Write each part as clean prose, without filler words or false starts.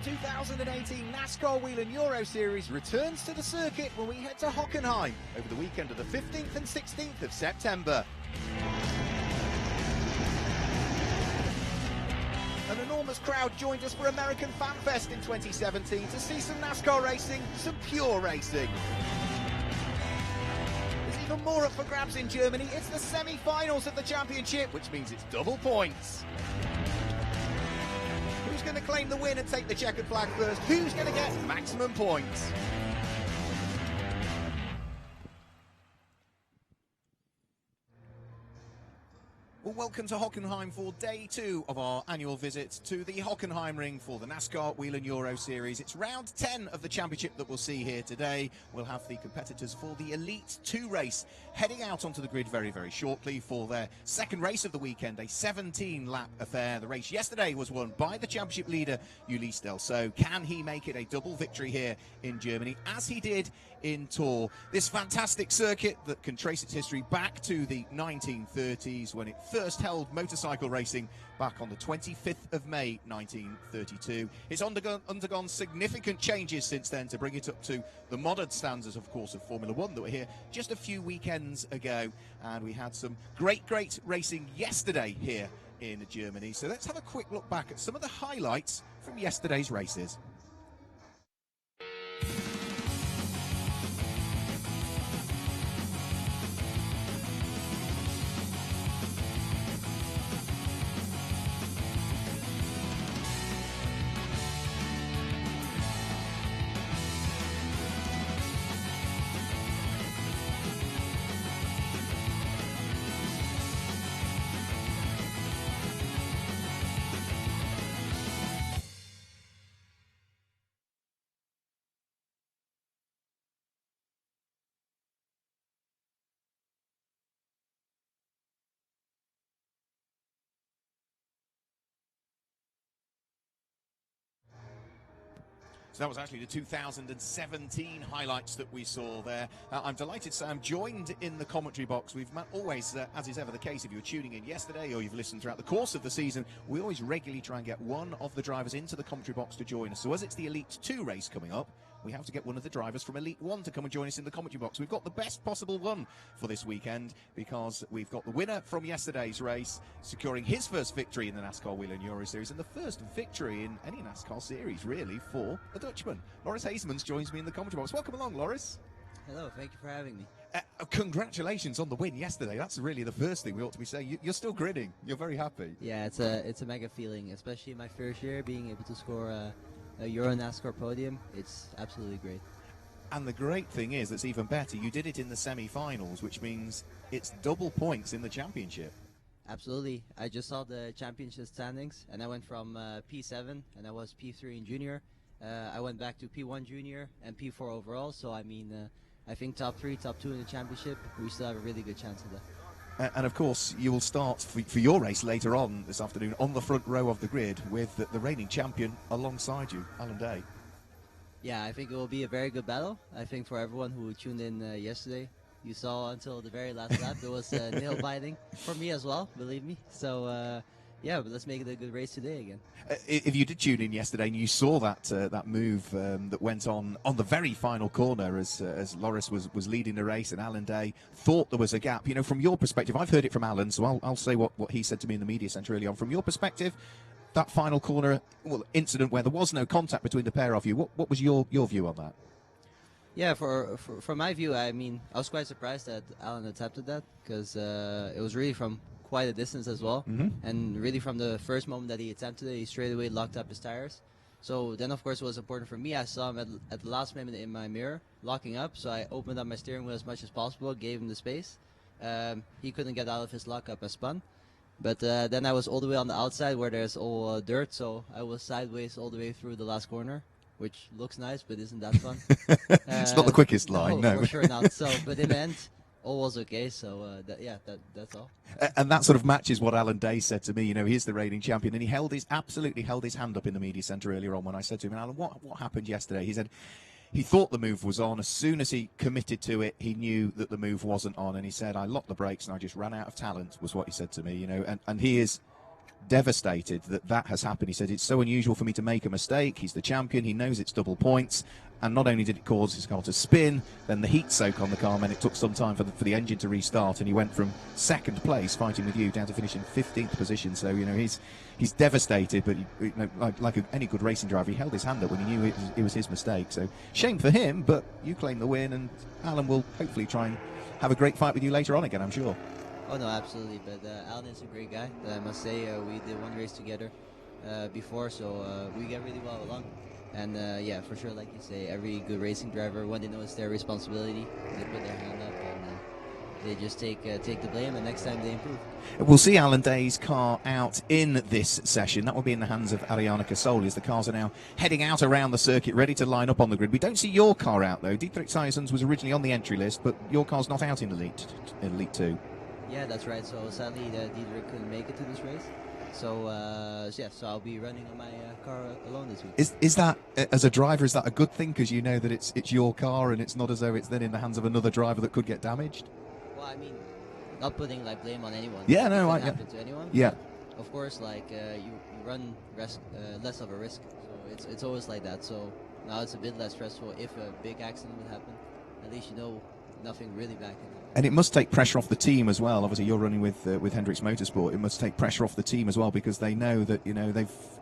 The 2018 NASCAR Whelen Euro Series returns to the circuit when we head to Hockenheim over the weekend of the 15th and 16th of September. An enormous crowd joined us for American Fan Fest in 2017 to see some NASCAR racing, some pure racing. There's even more up for grabs in Germany. It's the semi-finals of the championship, which means it's double points. Who's going to claim the win and take the checkered flag first? Who's going to get maximum points? Well, welcome to Hockenheim for day 2 of our annual visit to the Hockenheim ring for the NASCAR Whelen Euro Series. It's round 10 of the championship that we'll see here today. We'll have the competitors for the Elite 2 race heading out onto the grid very, very shortly for their second race of the weekend, a 17-lap affair. The race yesterday was won by the championship leader, Ulysse Delso. Can he make it a double victory here in Germany, as he did in Tour? This fantastic circuit that can trace its history back to the 1930s when it first held motorcycle racing back on the 25th of May 1932. It's undergone significant changes since then to bring it up to the modern standards, of course, of Formula One that were here just a few weekends ago. And we had some great racing yesterday here in Germany. So let's have a quick look back at some of the highlights from yesterday's races. So that was actually the 2017 highlights that we saw there. I'm delighted to say I'm joined in the commentary box. We've always, as is ever the case, if you were tuning in yesterday or you've listened throughout the course of the season, we always regularly try and get one of the drivers into the commentary box to join us. So as it's the Elite 2 race coming up, we have to get one of the drivers from Elite 1 to come and join us in the commentary box. We've got the best possible one for this weekend because we've got the winner from yesterday's race securing his first victory in the NASCAR Whelen Euro Series and the first victory in any NASCAR series, really, for a Dutchman. Loris Hasemans joins me in the commentary box. Welcome along, Loris. Hello, thank you for having me. Congratulations on the win yesterday. That's really the first thing we ought to be saying. You're still grinning. You're very happy. Yeah, it's a mega feeling, especially in my first year, being able to score a Euro NASCAR podium. It's absolutely great. And the great thing is, that's even better, you did it in the semi-finals, which means it's double points in the championship. Absolutely. I just saw the championship standings, and I went from P7, and I was P3 in junior. I went back to P1 junior and P4 overall, so I mean, I think top 3, top 2 in the championship, we still have a really good chance of that. And of course, you will start for your race later on this afternoon on the front row of the grid with the reigning champion alongside you, Alan Day. Yeah, I think it will be a very good battle. I think for everyone who tuned in yesterday, you saw until the very last lap, there was nail biting for me as well, believe me. So, yeah, but let's make it a good race today again. If you did tune in yesterday and you saw that move that went on the very final corner as Loris was leading the race and Alan Day thought there was a gap, you know, from your perspective, I've heard it from Alan, so I'll say what he said to me in the media centre early on. From your perspective, that final corner incident where there was no contact between the pair of you, what was your view on that? Yeah, from my view, I mean, I was quite surprised that Alan attempted that because it was really from quite a distance as well. And really from the first moment that he attempted it, he straight away locked up his tires. So then, of course, it was important for me. I saw him at the last minute in my mirror locking up, so I opened up my steering wheel as much as possible, gave him the space. He couldn't get out of his lockup and spun. But then I was all the way on the outside where there's all dirt, so I was sideways all the way through the last corner, which looks nice but isn't that fun. It's not the quickest line, no. For sure not. So, but in the end, all was okay, so that's all. And that sort of matches what Alan Day said to me. You know, he's the reigning champion, and he absolutely held his hand up in the media centre earlier on when I said to him, Alan, what happened yesterday? He said he thought the move was on. As soon as he committed to it, he knew that the move wasn't on, and he said, I locked the brakes and I just ran out of talent, was what he said to me. You know, and he is devastated that that has happened. He said, it's so unusual for me to make a mistake. He's the champion. He knows it's double points. And not only did it cause his car to spin, then the heat soak on the car meant it took some time for the engine to restart, and he went from second place fighting with you down to finish in 15th position. So, you know, he's devastated, but you know, like any good racing driver, he held his hand up when he knew it was his mistake. So shame for him, but you claim the win, and Alan will hopefully try and have a great fight with you later on again, I'm sure. Oh no, absolutely. But Alan is a great guy. I must say, we did one race together before, so we get really well along. And yeah, for sure, like you say, every good racing driver, when they know it's their responsibility, they put their hand up and they just take the blame, and next time they improve. We'll see Alan Day's car out in this session. That will be in the hands of Ariana Casoli, as the cars are now heading out around the circuit, ready to line up on the grid. We don't see your car out, though. Dietrich Seisen's was originally on the entry list, but your car's not out in Elite 2. Yeah, that's right. So sadly, Dietrich couldn't make it to this race. So yeah, so I'll be running on my car alone this week. Is that, as a driver, is that a good thing, because you know that it's your car and it's not as though it's then in the hands of another driver that could get damaged? Well, I mean, not putting like blame on anyone. Yeah, no, it can happen to anyone. Yeah. Of course, like you run less of a risk, so it's always like that. So now it's a bit less stressful. If a big accident would happen, at least you know nothing really bad can happen. And it must take pressure off the team as well. Obviously, you're running with Hendricks Motorsport. It must take pressure off the team as well, because they know that, you know,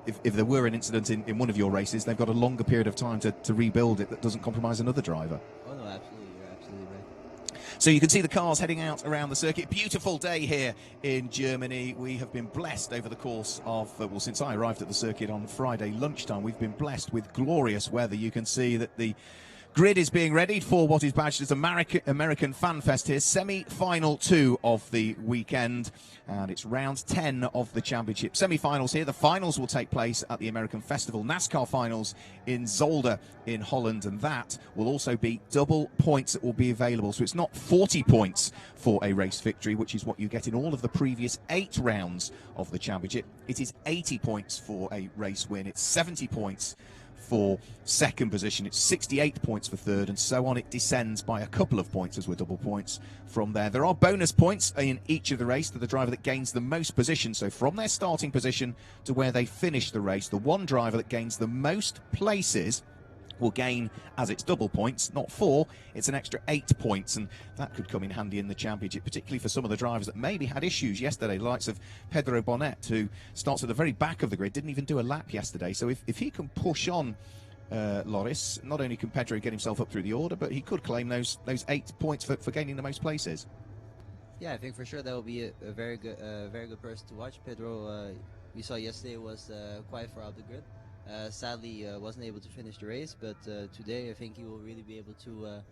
if there were an incident in one of your races, they've got a longer period of time to rebuild it that doesn't compromise another driver. Oh no, absolutely, you're absolutely right. So you can see the cars heading out around the circuit. Beautiful day here in Germany. We have been blessed over the course of, well, since I arrived at the circuit on Friday lunchtime, we've been blessed with glorious weather. You can see that the grid is being readied for what is badged as American Fan Fest here. Semi-final 2 of the weekend, and it's round 10 of the championship. Semi-finals here. The finals will take place at the American Festival NASCAR finals in Zolder in Holland, and that will also be double points that will be available. So it's not 40 points for a race victory, which is what you get in all of the previous 8 rounds of the championship. It is 80 points for a race win. It's 70 points for second position, it's 68 points for third, and so on. It descends by a couple of points as we're double points from there. There are bonus points in each of the race to the driver that gains the most position. So from their starting position to where they finish the race, the one driver that gains the most places will gain, as it's double points, not 4, it's an extra 8 points, and that could come in handy in the championship, particularly for some of the drivers that maybe had issues yesterday, the likes of Pedro Bonet, who starts at the very back of the grid, didn't even do a lap yesterday. So if he can push on Loris, not only can Pedro get himself up through the order, but he could claim those 8 points for gaining the most places. Yeah, I think for sure that will be a very good person to watch. Pedro, we saw yesterday, was quite far out the grid. Sadly, wasn't able to finish the race, but today I think he will really be able to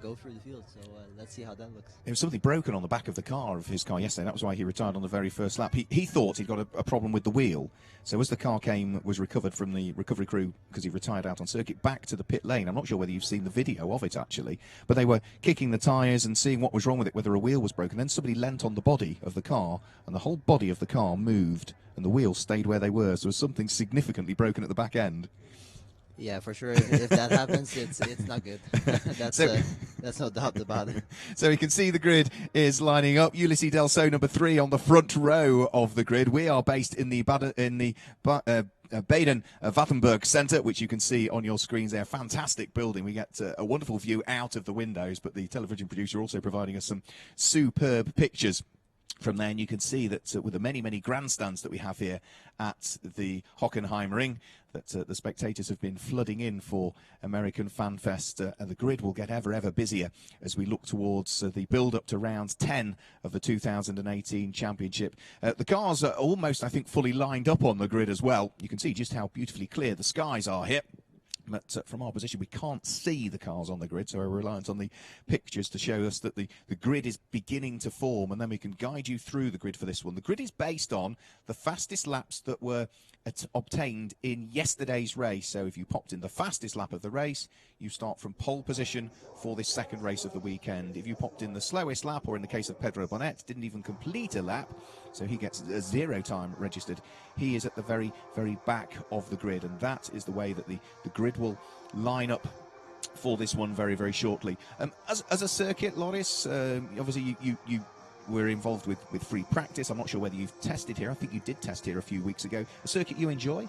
go through the field. So let's see how that looks. There was something broken on the back of the car of his car yesterday. That was why he retired on the very first lap. He thought he'd got a problem with the wheel. So as the car was recovered from the recovery crew, because he retired out on circuit, back to the pit lane. I'm not sure whether you've seen the video of it, actually, but they were kicking the tyres and seeing what was wrong with it, whether a wheel was broken. Then somebody leant on the body of the car, and the whole body of the car moved, and the wheels stayed where they were. So there was something significantly broken at the back end. Yeah, for sure. If that happens, it's not good. That's no doubt about it. So we can see the grid is lining up. Ulysses Delso, number 3, on the front row of the grid. We are based in the Baden-Württemberg Centre, which you can see on your screens there. Fantastic building. We get a wonderful view out of the windows, but the television producer also providing us some superb pictures from there, and you can see that with the many grandstands that we have here at the Hockenheim ring, that the spectators have been flooding in for American Fan Fest, and the grid will get ever busier as we look towards the build-up to round 10 of the 2018 championship. The cars are almost, I think, fully lined up on the grid as well. You can see just how beautifully clear the skies are here. But from our position, we can't see the cars on the grid, so we're reliant on the pictures to show us that the grid is beginning to form, and then we can guide you through the grid for this one. The grid is based on the fastest laps that were obtained in yesterday's race. So if you popped in the fastest lap of the race, you start from pole position for this second race of the weekend. If you popped in the slowest lap, or in the case of Pedro Bonet, didn't even complete a lap, so he gets a 0 time registered, he is at the very back of the grid, and that is the way that the grid will line up for this one very shortly. As a circuit, Loris, obviously you we're involved with free practice. I'm not sure whether you've tested here. I think you did test here a few weeks ago. A circuit you enjoy?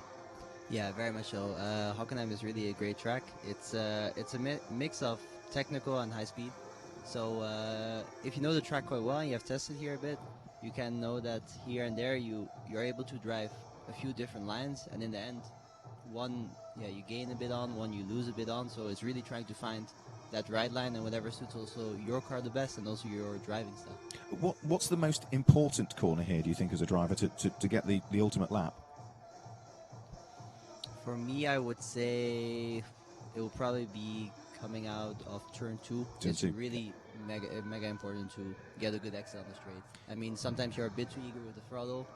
Yeah, very much so. Hockenheim is really a great track. It's a mix of technical and high speed. So if you know the track quite well and you have tested here a bit, you can know that here and there you're able to drive a few different lines, and in the end, one you gain a bit on, one you lose a bit on. So it's really trying to find that right line and whatever suits also your car the best and also your driving style. What's the most important corner here, do you think, as a driver to get the ultimate lap? For me, I would say it will probably be coming out of turn 2. It's really mega important to get a good exit on the straight. I mean, sometimes you're a bit too eager with the throttle.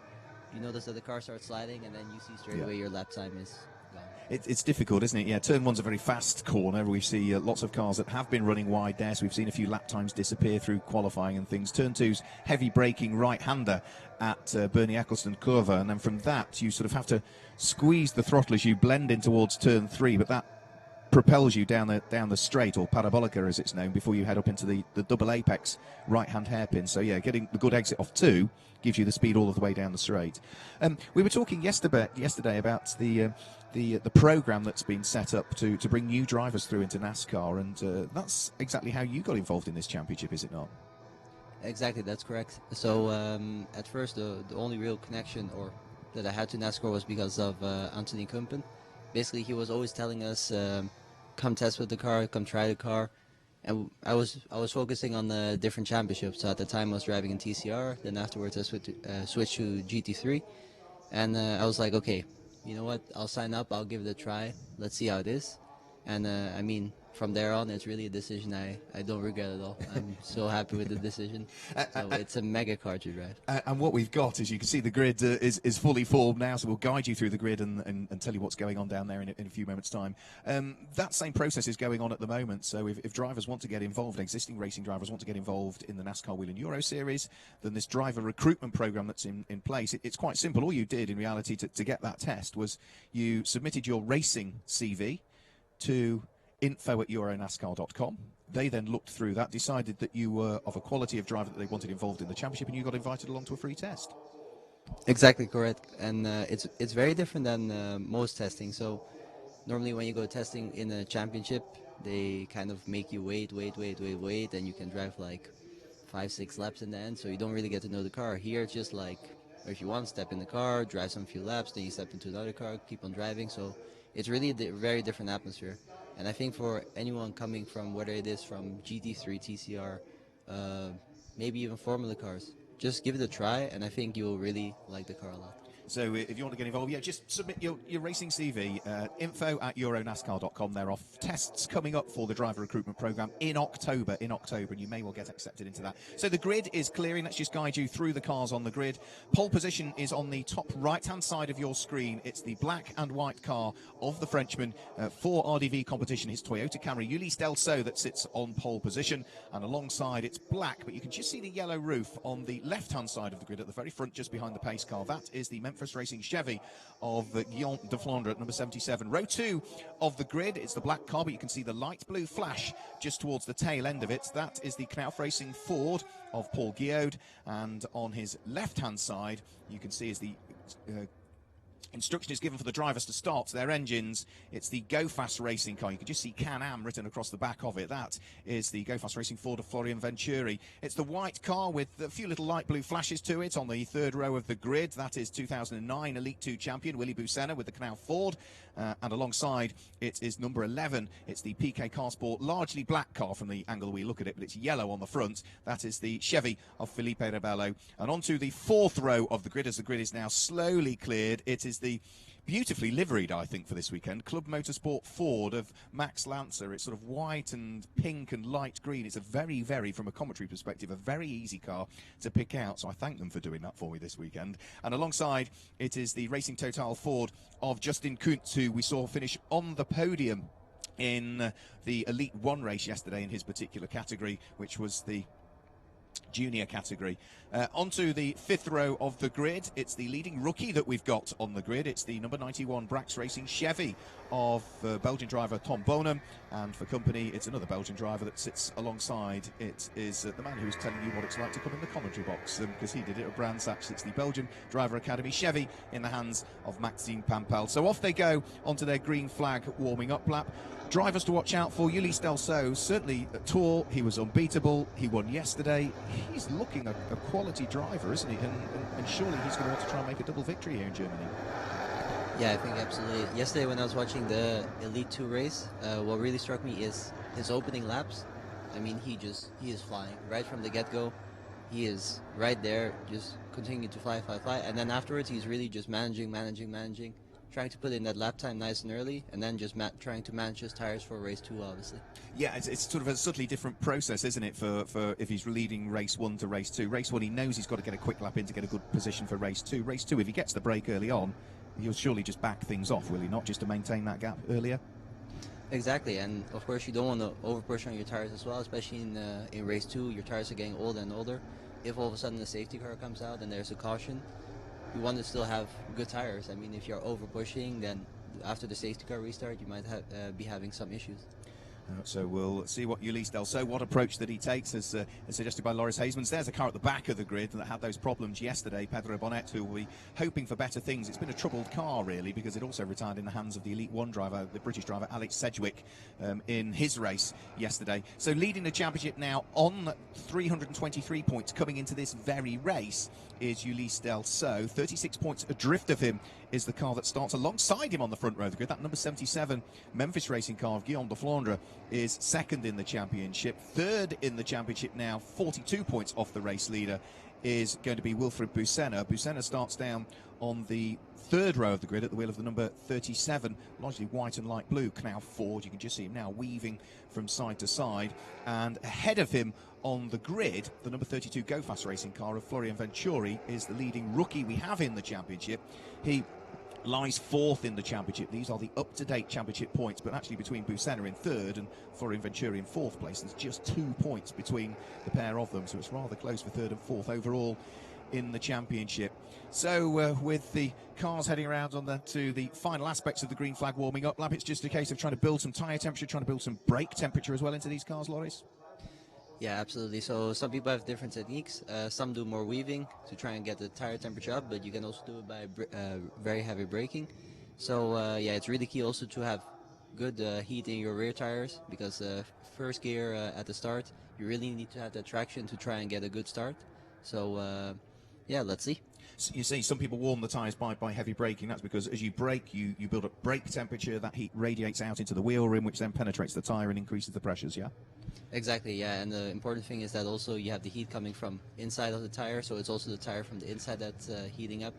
You notice that the car starts sliding, and then you see straight away your lap time is gone. It's difficult, isn't it? Yeah, turn 1's a very fast corner. We see lots of cars that have been running wide there, so we've seen a few lap times disappear through qualifying and things. Turn 2's heavy braking right-hander at Bernie Eccleston Curva, and then from that you sort of have to squeeze the throttle as you blend in towards turn 3, but that propels you down the straight, or parabolica as it's known, before you head up into the double apex right-hand hairpin. So yeah, getting the good exit off 2 gives you the speed all of the way down the straight. We were talking yesterday about the program that's been set up to bring new drivers through into NASCAR, and that's exactly how you got involved in this championship, is it not? Exactly, that's correct. So at first the only real connection that I had to NASCAR was because of Anthony Kumpen. Basically, he was always telling us, come test with the car, come try the car. And I was focusing on the different championships. So at the time I was driving in TCR, then afterwards I switched to GT3. And I was like, okay, you know what, I'll sign up, I'll give it a try, let's see how it is. And I mean, from there on, it's really a decision I don't regret at all. I'm so happy with the decision. So it's a mega car to drive. And what we've got is, you can see the grid is fully formed now, so we'll guide you through the grid and tell you what's going on down there in a few moments' time. That same process is going on at the moment, so if drivers want to get involved, existing racing drivers want to get involved in the NASCAR Whelen Euro Series, then this driver recruitment program that's in place, it's quite simple. All you did in reality to get that test was you submitted your racing CV to info@euronascar.com. They then looked through that, decided that you were of a quality of driver that they wanted involved in the championship, and you got invited along to a free test. Exactly correct, and it's very different than most testing. So normally when you go testing in a championship, they kind of make you wait, and you can drive like 5-6 laps in the end, so you don't really get to know the car. Here it's just like, if you want, step in the car, drive some few laps, then you step into another car, keep on driving. So it's really a very different atmosphere. And I think for anyone coming from, whether it is from GT3, TCR, maybe even Formula cars, just give it a try, and I think you'll really like the car a lot. So if you want to get involved, yeah, just submit your racing CV, info@euronascar.com. There are tests coming up for the driver recruitment program in October, and you may well get accepted into that. So the grid is clearing. Let's just guide you through the cars on the grid. Pole position is on the top right-hand side of your screen. It's the black and white car of the Frenchman for RDV competition. His Toyota Camry Ulysse Delso that sits on pole position, and alongside it's black, but you can just see the yellow roof on the left-hand side of the grid at the very front, just behind the pace car. That is the Memphis Racing Chevy of Guillaume de Flandre at number 77. Row 2 of the grid, it's the black car, but you can see the light blue flash just towards the tail end of it. That is the Knauf Racing Ford of Paul Guillaume, and on his left-hand side, you can see is the instruction is given for the drivers to start their engines. It's the Go Fast Racing car. You can just see Can-Am written across the back of it. That is the Go Fast Racing Ford of Florian Venturi. It's the white car with a few little light blue flashes to it on the third row of the grid. That is 2009 Elite 2 champion Willy Busenna with the Knauf Ford. And alongside it is number 11. It's the PK Car Sport, largely black car from the angle we look at it, but it's yellow on the front. That is the Chevy of Felipe Ravello. And onto the fourth row of the grid, as the grid is now slowly cleared. It is the beautifully liveried, I think, for this weekend, Club Motorsport Ford of Max Lancer. It's sort of white and pink and light green. It's a very, from a commentary perspective, a very easy car to pick out. So I thank them for doing that for me this weekend. And alongside, it is the Racing Total Ford of Justin Kuntz, who we saw finish on the podium in the Elite 1 race yesterday in his particular category, which was the junior category. Onto the 5th row of the grid. It's the leading rookie that we've got on the grid. It's the number 91 Brax Racing Chevy of Belgian driver Tom Bonham, and for company it's another Belgian driver that sits alongside. It is the man who's telling you what it's like to come in the commentary box, because he did it at Brands Hatch. It's the Belgian Driver Academy Chevy in the hands of Maxime Pampel. So off they go onto their green flag warming up lap. Drivers to watch out for: Ulysse Delceau, certainly at Tour, he was unbeatable. He won yesterday. He's looking a quality driver, isn't he? And surely he's going to want to try and make a double victory here in Germany. Yeah, I think absolutely. Yesterday when I was watching the Elite 2 race, what really struck me is his opening laps. I mean, he is flying right from the get-go. He is right there, just continuing to fly. And then afterwards, he's really just managing, trying to put in that lap time nice and early, and then just trying to manage his tires for race 2, obviously. Yeah, it's sort of a subtly different process, isn't it, for if he's leading race 1 to race 2. Race 1, he knows he's got to get a quick lap in to get a good position for race 2. Race 2, if he gets the break early on, he'll surely just back things off, will he not, just to maintain that gap earlier? Exactly, and of course you don't want to over push on your tires as well, especially in race 2. Your tires are getting older and older. If all of a sudden the safety car comes out and there's a caution, you want to still have good tires. I mean, if you're over pushing, then after the safety car restart, you might be having some issues. So we'll see what Ulysse Delceau, what approach that he takes, as suggested by Loris Hasemans. There's a car at the back of the grid that had those problems yesterday, Pedro Bonet, who will be hoping for better things. It's been a troubled car, really, because it also retired in the hands of the Elite 1 driver, the British driver Alex Sedgwick, in his race yesterday. So leading the championship now on 323 points coming into this very race is Ulysse Delceau. 36 points adrift of him is the car that starts alongside him on the front row of the grid. That number 77 Memphis Racing car of Guillaume de Flandre is second in the championship. Third in the championship now, 42 points off the race leader, is going to be Wilfried Busenna. Busenna starts down on the 3rd row of the grid at the wheel of the number 37, largely white and light blue Canal Ford. You can just see him now weaving from side to side, and ahead of him on the grid, the number 32 Go Fast Racing car of Florian Venturi is the leading rookie we have in the championship. He lies 4th in the championship. These are the up-to-date championship points, but actually between Busenna in 3rd and Florian Venturi in 4th place, there's just 2 points between the pair of them, so it's rather close for 3rd and 4th overall in the championship. So with the cars heading around to the final aspects of the green flag warming up lap, it's just a case of trying to build some tyre temperature, trying to build some brake temperature as well into these cars, Loris? Yeah, absolutely. So some people have different techniques. Some do more weaving to try and get the tire temperature up, but you can also do it by very heavy braking. So yeah, it's really key also to have good heat in your rear tires, because first gear at the start, you really need to have that traction to try and get a good start. So yeah, let's see. So you see some people warm the tyres by heavy braking. That's because as you brake, you build up brake temperature. That heat radiates out into the wheel rim, which then penetrates the tyre and increases the pressures, yeah? Exactly, yeah, and the important thing is that also you have the heat coming from inside of the tire, so it's also the tire from the inside that's heating up.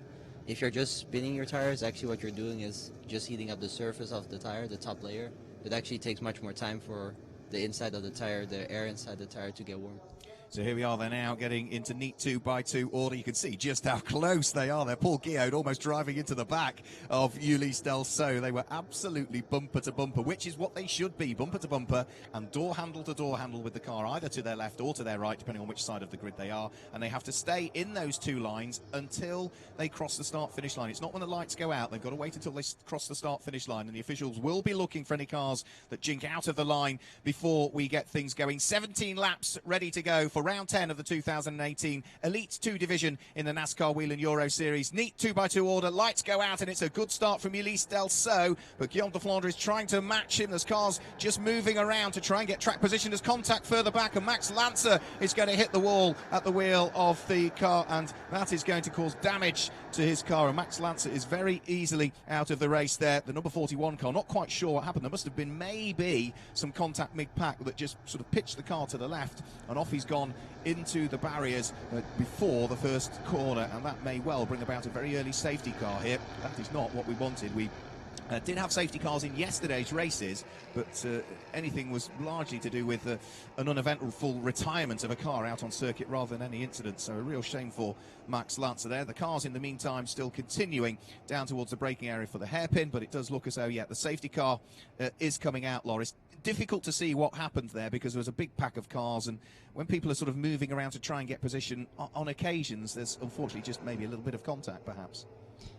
If you're just spinning your tires, actually what you're doing is just heating up the surface of the tire, the top layer. It actually takes much more time for the inside of the tire, the air inside the tire, to get warm. So here we are, they're now getting into neat 2x2 order. You can see just how close they are there. Paul Guillaume almost driving into the back of Ulysse Delceau. They were absolutely bumper to bumper, which is what they should be, bumper to bumper and door handle to door handle with the car, either to their left or to their right, depending on which side of the grid they are. And they have to stay in those 2 lines until they cross the start-finish line. It's not when the lights go out. They've got to wait until they cross the start-finish line, and the officials will be looking for any cars that jink out of the line before we get things going. 17 laps ready to go for round 10 of the 2018 Elite 2 division in the NASCAR Whelen Euro Series. Neat 2x2 order, lights go out, and it's a good start from Ulysse Delceau, but Guillaume de Flandre is trying to match him. There's cars just moving around to try and get track position. There's contact further back, and Max Lancer is going to hit the wall at the wheel of the car, and that is going to cause damage to his car, and Max Lancer is very easily out of the race there. The number 41 car, not quite sure what happened. There must have been maybe some contact mid-pack that just sort of pitched the car to the left, and off he's gone into the barriers before the first corner, and that may well bring about a very early safety car here. That is not what we wanted. We did have safety cars in yesterday's races, but anything was largely to do with an uneventful retirement of a car out on circuit rather than any incident. So a real shame for Max Lancer there. The cars in the meantime still continuing down towards the braking area for the hairpin, but it does look as though, yeah, the safety car is coming out, Loris. difficult to see what happened there because there was a big pack of cars, and when people are sort of moving around to try and get position, on occasions there's unfortunately just maybe a little bit of contact perhaps.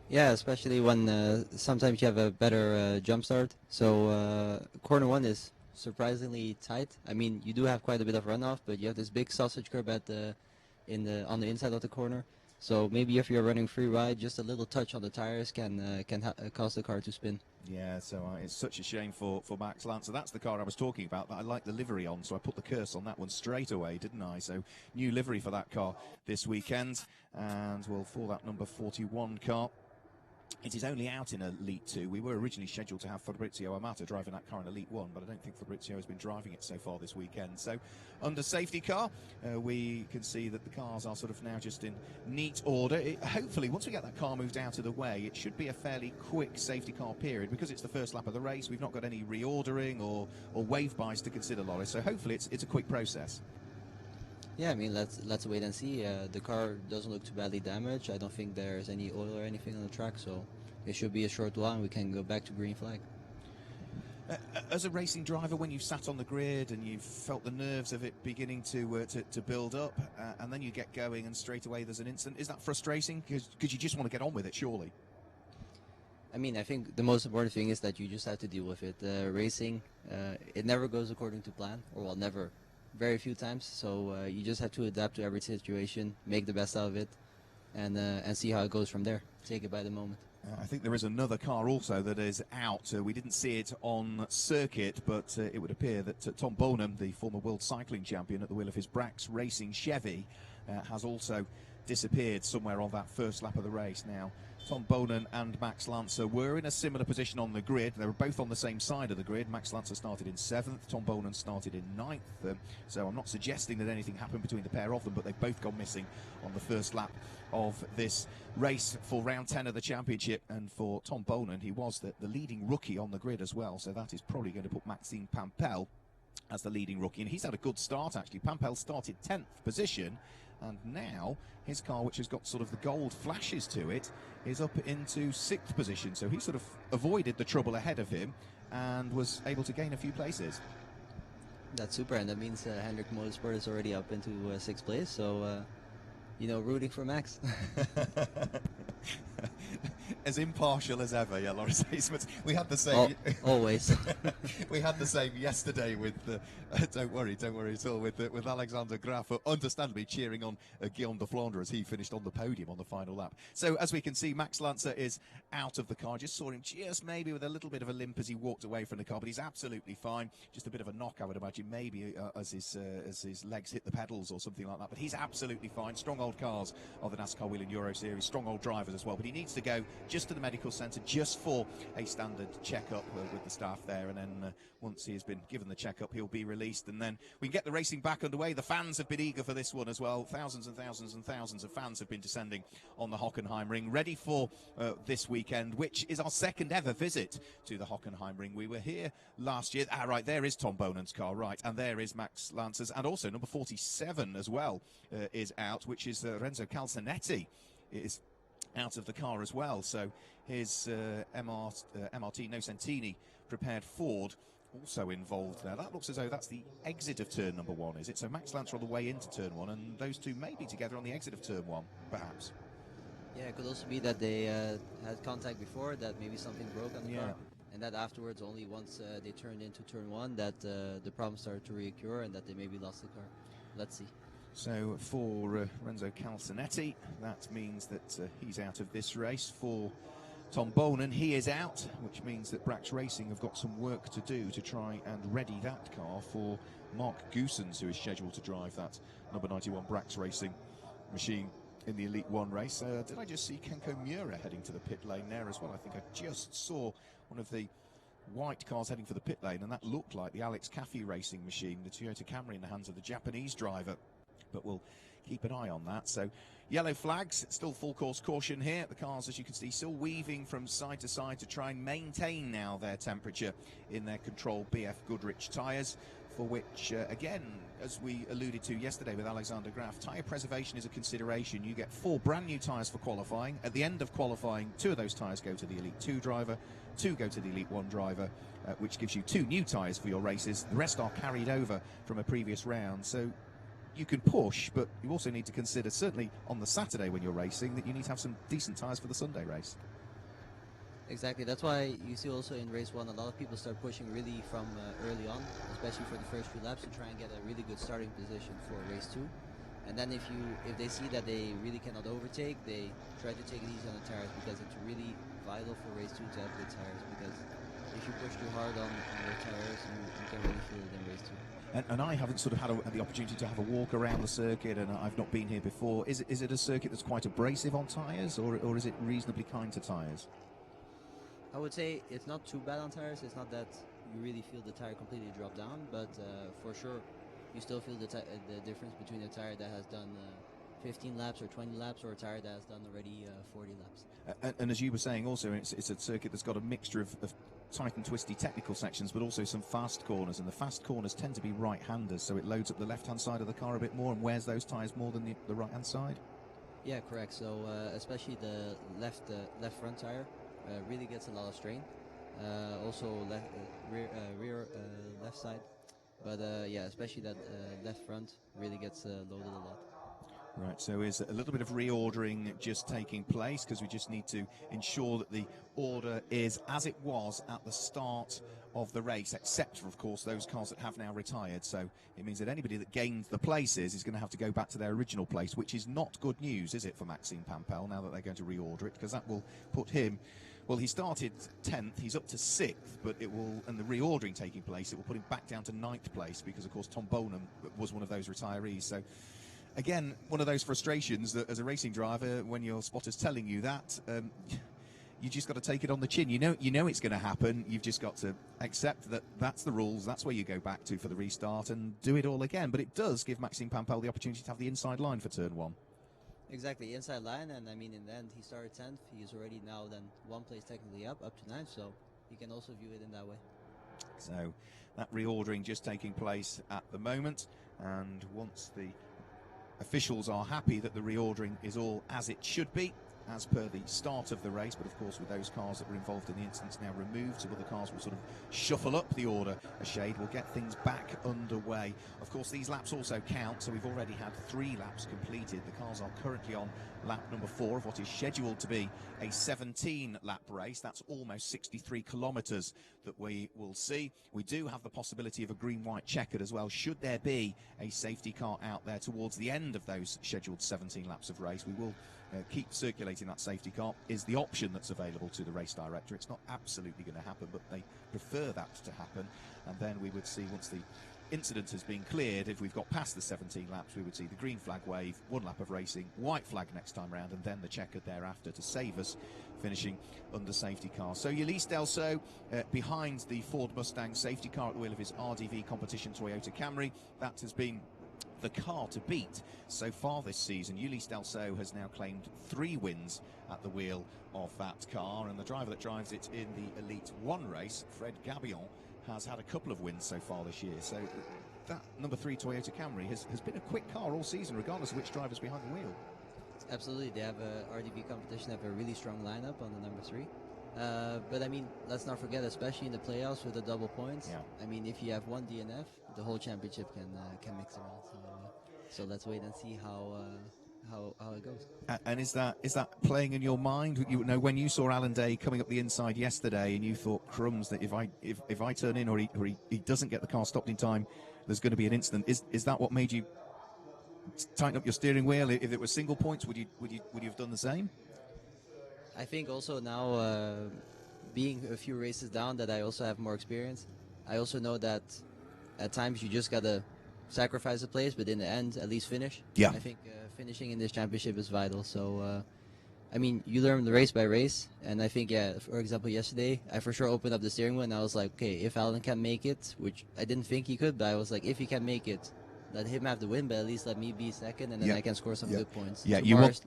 Yeah, especially when sometimes you have a better jump start. So corner one is surprisingly tight. I mean, you do have quite a bit of runoff, but you have this big sausage curb at on the inside of the corner. So maybe if you're running free ride, just a little touch on the tires can cause the car to spin. Yeah, so it's such a shame for Max Lancer. That's the car I was talking about that I like the livery on, so I put the curse on that one straight away, didn't I? So new livery for that car this weekend, and well, for that number 41 car, it is only out in Elite 2. We were originally scheduled to have Fabrizio Amata driving that car in Elite 1, but I don't think Fabrizio has been driving it so far this weekend. So under safety car, we can see that the cars are sort of now just in neat order. Hopefully, once we get that car moved out of the way, it should be a fairly quick safety car period. Because it's the first lap of the race, we've not got any reordering or wave buys to consider, Loris. So hopefully it's a quick process. Yeah, I mean, let's wait and see. The car doesn't look too badly damaged. I don't think there's any oil or anything on the track, so it should be a short while and we can go back to green flag. As a racing driver, when you've sat on the grid and you've felt the nerves of it beginning to build up, and then you get going and straight away there's an incident, is that frustrating? Because you just want to get on with it, surely. I mean, I think the most important thing is that you just have to deal with it. Racing, it never goes according to plan, or well, never. Very few times, so you just have to adapt to every situation, make the best out of it, and see how it goes from there. Take it by the moment. I think there is another car also that is out. We didn't see it on circuit, but it would appear that Tom Bonham, the former world cycling champion at the wheel of his Brax Racing Chevy, has also disappeared somewhere on that first lap of the race. Now, Tom Bonan and Max Lancer were in a similar position on the grid. They were both on the same side of the grid. Max Lancer started in 7th, Tom Bonan started in 9th. So I'm not suggesting that anything happened between the pair of them, but they've both gone missing on the first lap of this race for round 10 of the championship. And for Tom Bonan, he was the leading rookie on the grid as well. So that is probably going to put Maxime Pampel as the leading rookie. And he's had a good start, actually. Pampel started 10th position. And now his car, which has got sort of the gold flashes to it, is up into 6th position. So he sort of avoided the trouble ahead of him and was able to gain a few places. That's super, and that means Hendrick Motorsport is already up into 6th place. So, you know, rooting for Max. As impartial as ever, yeah, Loris Haysmith. We had the same. Always. We had the same yesterday with. Don't worry at all. With Alexander Graf, understandably cheering on Guillaume de Flandre as he finished on the podium on the final lap. So as we can see, Max Lancer is out of the car. Just saw him just maybe with a little bit of a limp as he walked away from the car, but he's absolutely fine. Just a bit of a knock, I would imagine, maybe as his legs hit the pedals or something like that. But he's absolutely fine. Strong old cars of the NASCAR Whelen Euro Series. Strong old drivers as well. But he needs to go just to the medical centre just for a standard checkup with the staff there, and then once he has been given the checkup, he'll be released, and then we can get the racing back underway. The fans have been eager for this one as well. Thousands and thousands and thousands of fans have been descending on the Hockenheim ring, ready for this weekend, which is our second ever visit to the Hockenheim ring. We were here last year. Right, there is Tom Bonan's car, right, and there is Max Lancer's, and also number 47 as well is out, which is Renzo Calzanetti is out of the car as well. So his MRT Nocentini prepared Ford also involved there. That looks as though that's the exit of turn number 1, is it? So Max Lancer on the way into turn 1, and those two may be together on the exit of turn 1, perhaps. Yeah, it could also be that they had contact before, that maybe something broke on the car, and that afterwards, only once they turned into turn 1, that the problem started to reoccur and that they maybe lost the car. Let's see. So for Renzo Calzanetti, that means that he's out of this race. For Tom Bonan, he is out, which means that Brax Racing have got some work to do to try and ready that car for Mark Goosens, who is scheduled to drive that number 91 Brax Racing machine in the Elite 1 race. Did I just see Kenko Miura heading to the pit lane there as well? I think I just saw one of the white cars heading for the pit lane, and that looked like the Alex Caffey racing machine, the Toyota Camry, in the hands of the Japanese driver. But we'll keep an eye on that. So yellow flags, still full course caution here. The cars, as you can see, still weaving from side to side to try and maintain now their temperature in their Control BF Goodrich tyres, for which, again, as we alluded to yesterday with Alexander Graf, tyre preservation is a consideration. You get 4 brand new tyres for qualifying. At the end of qualifying, 2 of those tyres go to the Elite 2 driver, 2 go to the Elite 1 driver, which gives you 2 new tyres for your races. The rest are carried over from a previous round. So you can push, but you also need to consider, certainly on the Saturday when you're racing, that you need to have some decent tyres for the Sunday race. Exactly. That's why you see also in race 1 a lot of people start pushing really from early on, especially for the first few laps, to try and get a really good starting position for race 2. And then if they see that they really cannot overtake, they try to take it easy on the tires, because it's really vital for race 2 to have good tires, because if you push too hard on your tires, you can really feel it in race 2. And I haven't sort of had the opportunity to have a walk around the circuit, and I've not been here before. Is it a circuit that's quite abrasive on tyres, or is it reasonably kind to tyres? I would say it's not too bad on tires. It's not that you really feel the tire completely drop down, but for sure you still feel the difference between a tire that has done 15 laps or 20 laps, or a tire that has done already 40 laps. And as you were saying also, it's a circuit that's got a mixture of tight and twisty technical sections, but also some fast corners, and the fast corners tend to be right-handers, so it loads up the left-hand side of the car a bit more and wears those tyres more than the right-hand side. Yeah, correct. So especially the left front tire really gets a lot of strain. Also rear left side, but yeah, especially that left front really gets loaded a lot. Right, so is a little bit of reordering just taking place, because we just need to ensure that the order is as it was at the start of the race, except for, of course, those cars that have now retired. So it means that anybody that gained the places is going to have to go back to their original place, which is not good news, is it, for Maxime Pampel, now that they're going to reorder it, because that will put him... Well, he started 10th, he's up to 6th, but it will, and the reordering taking place, it will put him back down to 9th place, because, of course, Tom Bonham was one of those retirees. So, again, one of those frustrations that as a racing driver, when your spotter's telling you that, you just got to take it on the chin. You know it's going to happen. You've just got to accept that that's the rules. That's where you go back to for the restart and do it all again. But it does give Maxime Pampel the opportunity to have the inside line for turn 1. Exactly, inside line, and I mean, in the end, he started 10th. He's already now then 1 place technically up to 9th, so you can also view it in that way. So that reordering just taking place at the moment, and once the officials are happy that the reordering is all as it should be, as per the start of the race, but of course with those cars that were involved in the incidents now removed, so other cars will sort of shuffle up the order a shade. We'll get things back underway. Of course, these laps also count, so we've already had 3 laps completed. The cars are currently on lap number 4 of what is scheduled to be a 17-lap race. That's almost 63 kilometres that we will see. We do have the possibility of a green-white checkered as well, should there be a safety car out there towards the end of those scheduled 17 laps of race. We will keep circulating that safety car, is the option that's available to the race director. It's not absolutely going to happen, but they prefer that to happen. And then we would see, once the incident has been cleared, if we've got past the 17 laps, we would see the green flag wave, 1 lap of racing, white flag next time round, and then the checkered thereafter to save us finishing under safety car. So Ulysse Delceau behind the Ford Mustang safety car at the wheel of his RDV competition Toyota Camry. That has been the car to beat so far this season. Ulysse Delceau has now claimed 3 wins at the wheel of that car, and the driver that drives it in the Elite 1 race, Fred Gabillon, has had a couple of wins so far this year. So that number 3 Toyota Camry has been a quick car all season, regardless of which driver's behind the wheel. Absolutely, they have a RDV competition, have a really strong lineup on the number 3. But I mean, let's not forget, especially in the playoffs with the double points. Yeah. I mean, if you have 1 DNF, the whole championship can mix around. So let's wait and see how it goes. And is that playing in your mind? You know, when you saw Alan Day coming up the inside yesterday, and you thought, crumbs, that if I turn in or he doesn't get the car stopped in time, there's going to be an incident. Is that what made you tighten up your steering wheel? If it was single points, would you have done the same? I think also now, being a few races down, that I also have more experience. I also know that at times you just gotta sacrifice a place, but in the end, at least finish. Yeah. I think finishing in this championship is vital. So, I mean, you learn the race by race, and I think, yeah, for example, yesterday, I for sure opened up the steering wheel, and I was like, okay, if Alan can make it, which I didn't think he could, but I was like, if he can make it, let him have the win, but at least let me be second, and then I can score some good points. Yeah,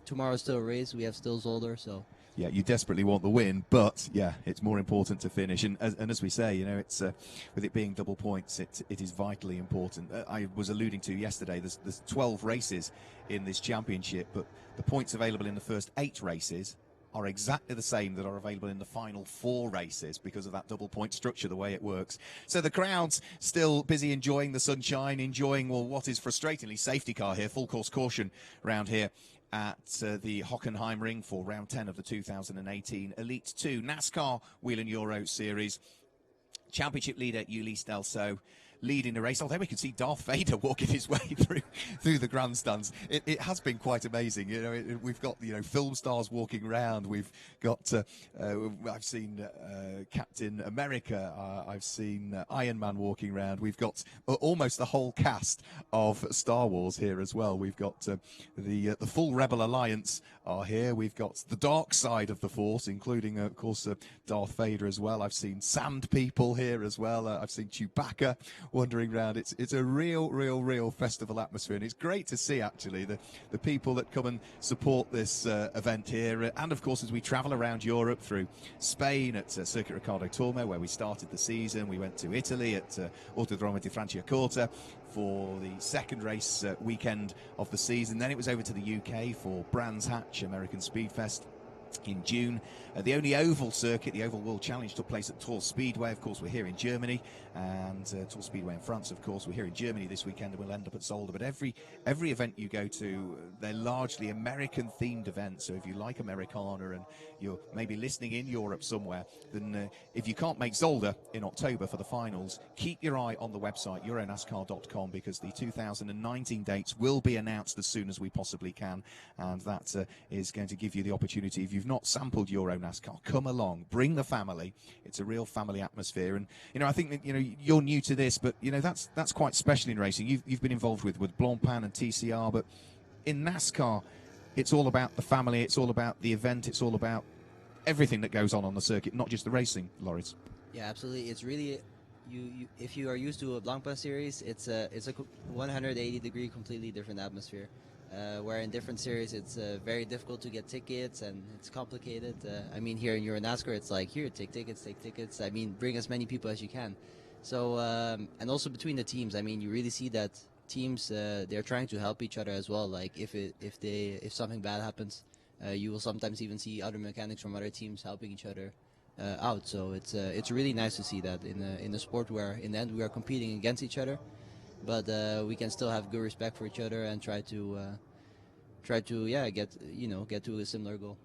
tomorrow's still a race. We have still Zolder, so. Yeah, you desperately want the win, but yeah, it's more important to finish. And as we say, you know, it's with it being double points, it is vitally important. I was alluding to yesterday, there's 12 races in this championship, but the points available in the first 8 races are exactly the same that are available in the final 4 races because of that double point structure, the way it works. So the crowd's still busy enjoying the sunshine, enjoying, well, what is frustratingly safety car here, full course caution around here at the Hockenheim ring for round 10 of the 2018 Elite 2 NASCAR Whelen Euro Series. Championship leader Ulysse Delso leading the race. Although we can see Darth Vader walking his way through the grandstands. It has been quite amazing. You know, we've got, you know, film stars walking around. We've got I've seen Captain America. I've seen Iron Man walking around. We've got almost the whole cast of Star Wars here as well. We've got the full Rebel Alliance are here. We've got the dark side of the Force, including of course Darth Vader as well. I've seen sand people here as well. I've seen Chewbacca wandering around. It's a real festival atmosphere, and it's great to see actually the people that come and support this event here. And of course, as we travel around Europe through Spain at Circuit Ricardo Tormo, where we started the season, we went to Italy at Autodromo di Franciacorta for the second race weekend of the season. Then it was over to the UK for Brands Hatch American Speedfest in June. The only oval circuit, the Oval World Challenge, took place at Tours Speedway. Of course, we're here in Germany, and Tours Speedway in France, of course. We're here in Germany this weekend, and we'll end up at Zolder. But every event you go to, they're largely American-themed events. So if you like Americana and you're maybe listening in Europe somewhere, then if you can't make Zolder in October for the finals, keep your eye on the website, euronascar.com, because the 2019 dates will be announced as soon as we possibly can, and that is going to give you the opportunity. If you've not sampled Euro NASCAR, come along, bring the family. It's a real family atmosphere, and you know, I think that, you know, you're new to this, but you know, that's quite special in racing. You've been involved with Blancpain and TCR, but in NASCAR, it's all about the family. It's all about the event. It's all about everything that goes on the circuit, not just the racing, Loris. Yeah, absolutely. It's really if you are used to a Blancpain series, it's a 180-degree completely different atmosphere. Where in different series it's very difficult to get tickets and it's complicated. I mean, here in Euro NASCAR, it's like, here, take tickets. I mean, bring as many people as you can. So, and also between the teams, I mean, you really see that teams, they're trying to help each other as well. Like if something bad happens, you will sometimes even see other mechanics from other teams helping each other out. So it's really nice to see that in a sport where in the end we are competing against each other, but we can still have good respect for each other and try to get to a similar goal.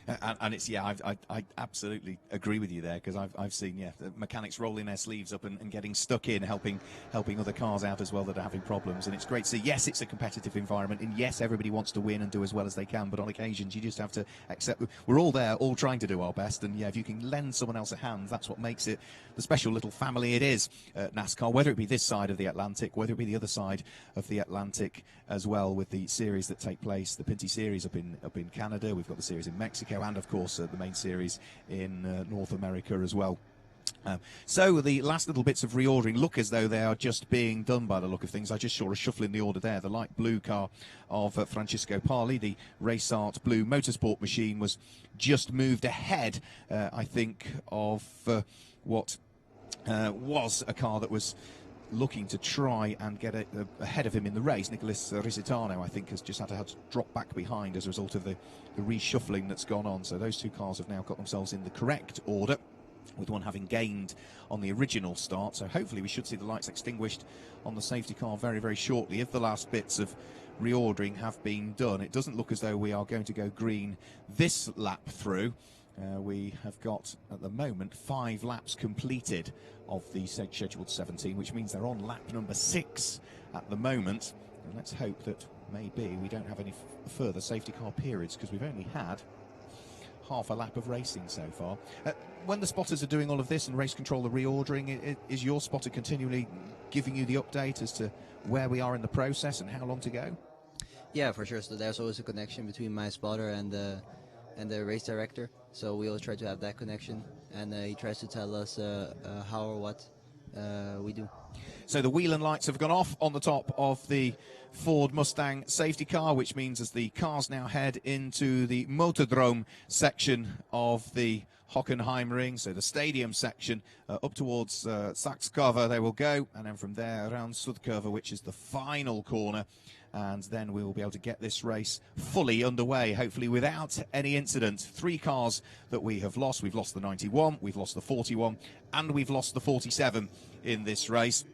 And it's, yeah, I absolutely agree with you there, because I've seen, yeah, the mechanics rolling their sleeves up and getting stuck in, helping other cars out as well that are having problems. And it's great to see, yes, it's a competitive environment, and yes, everybody wants to win and do as well as they can, but on occasions you just have to accept we're all there, all trying to do our best. And yeah, if you can lend someone else a hand, that's what makes it the special little family it is at NASCAR, whether it be this side of the Atlantic, whether it be the other side of the Atlantic as well, with the series that take place, the Pinty series up in Canada. We've got the series in Mexico, and of course the main series in North America as well. So the last little bits of reordering look as though they are just being done by the look of things. I just saw a shuffle in the order there. The light blue car of Francisco Parli, the Race Art Blue Motorsport machine, was just moved ahead, I think, of what was a car that was looking to try and get ahead of him in the race. Nicholas Risitano, I think, has just had to drop back behind as a result of the reshuffling that's gone on. So those two cars have now got themselves in the correct order, with one having gained on the original start. So hopefully we should see the lights extinguished on the safety car very, very shortly, if the last bits of reordering have been done. It doesn't look as though we are going to go green this lap through. We have got, at the moment, 5 laps completed of the scheduled 17, which means they're on lap number 6 at the moment. And let's hope that maybe we don't have any further safety car periods, because we've only had half a lap of racing so far. When the spotters are doing all of this and race control the reordering, is your spotter continually giving you the update as to where we are in the process and how long to go? Yeah, for sure. So there's always a connection between my spotter and the race director. So we always try to have that connection, and he tries to tell us how or what we do. So the Whelen lights have gone off on the top of the Ford Mustang safety car, which means as the cars now head into the Motordrome section of the Hockenheim ring, so the stadium section, up towards Sachskurve they will go, and then from there around Sudkurve, which is the final corner, and then we will be able to get this race fully underway, hopefully without any incident. 3 cars that we have lost. We've lost the 91, we've lost the 41, and we've lost the 47 in this race.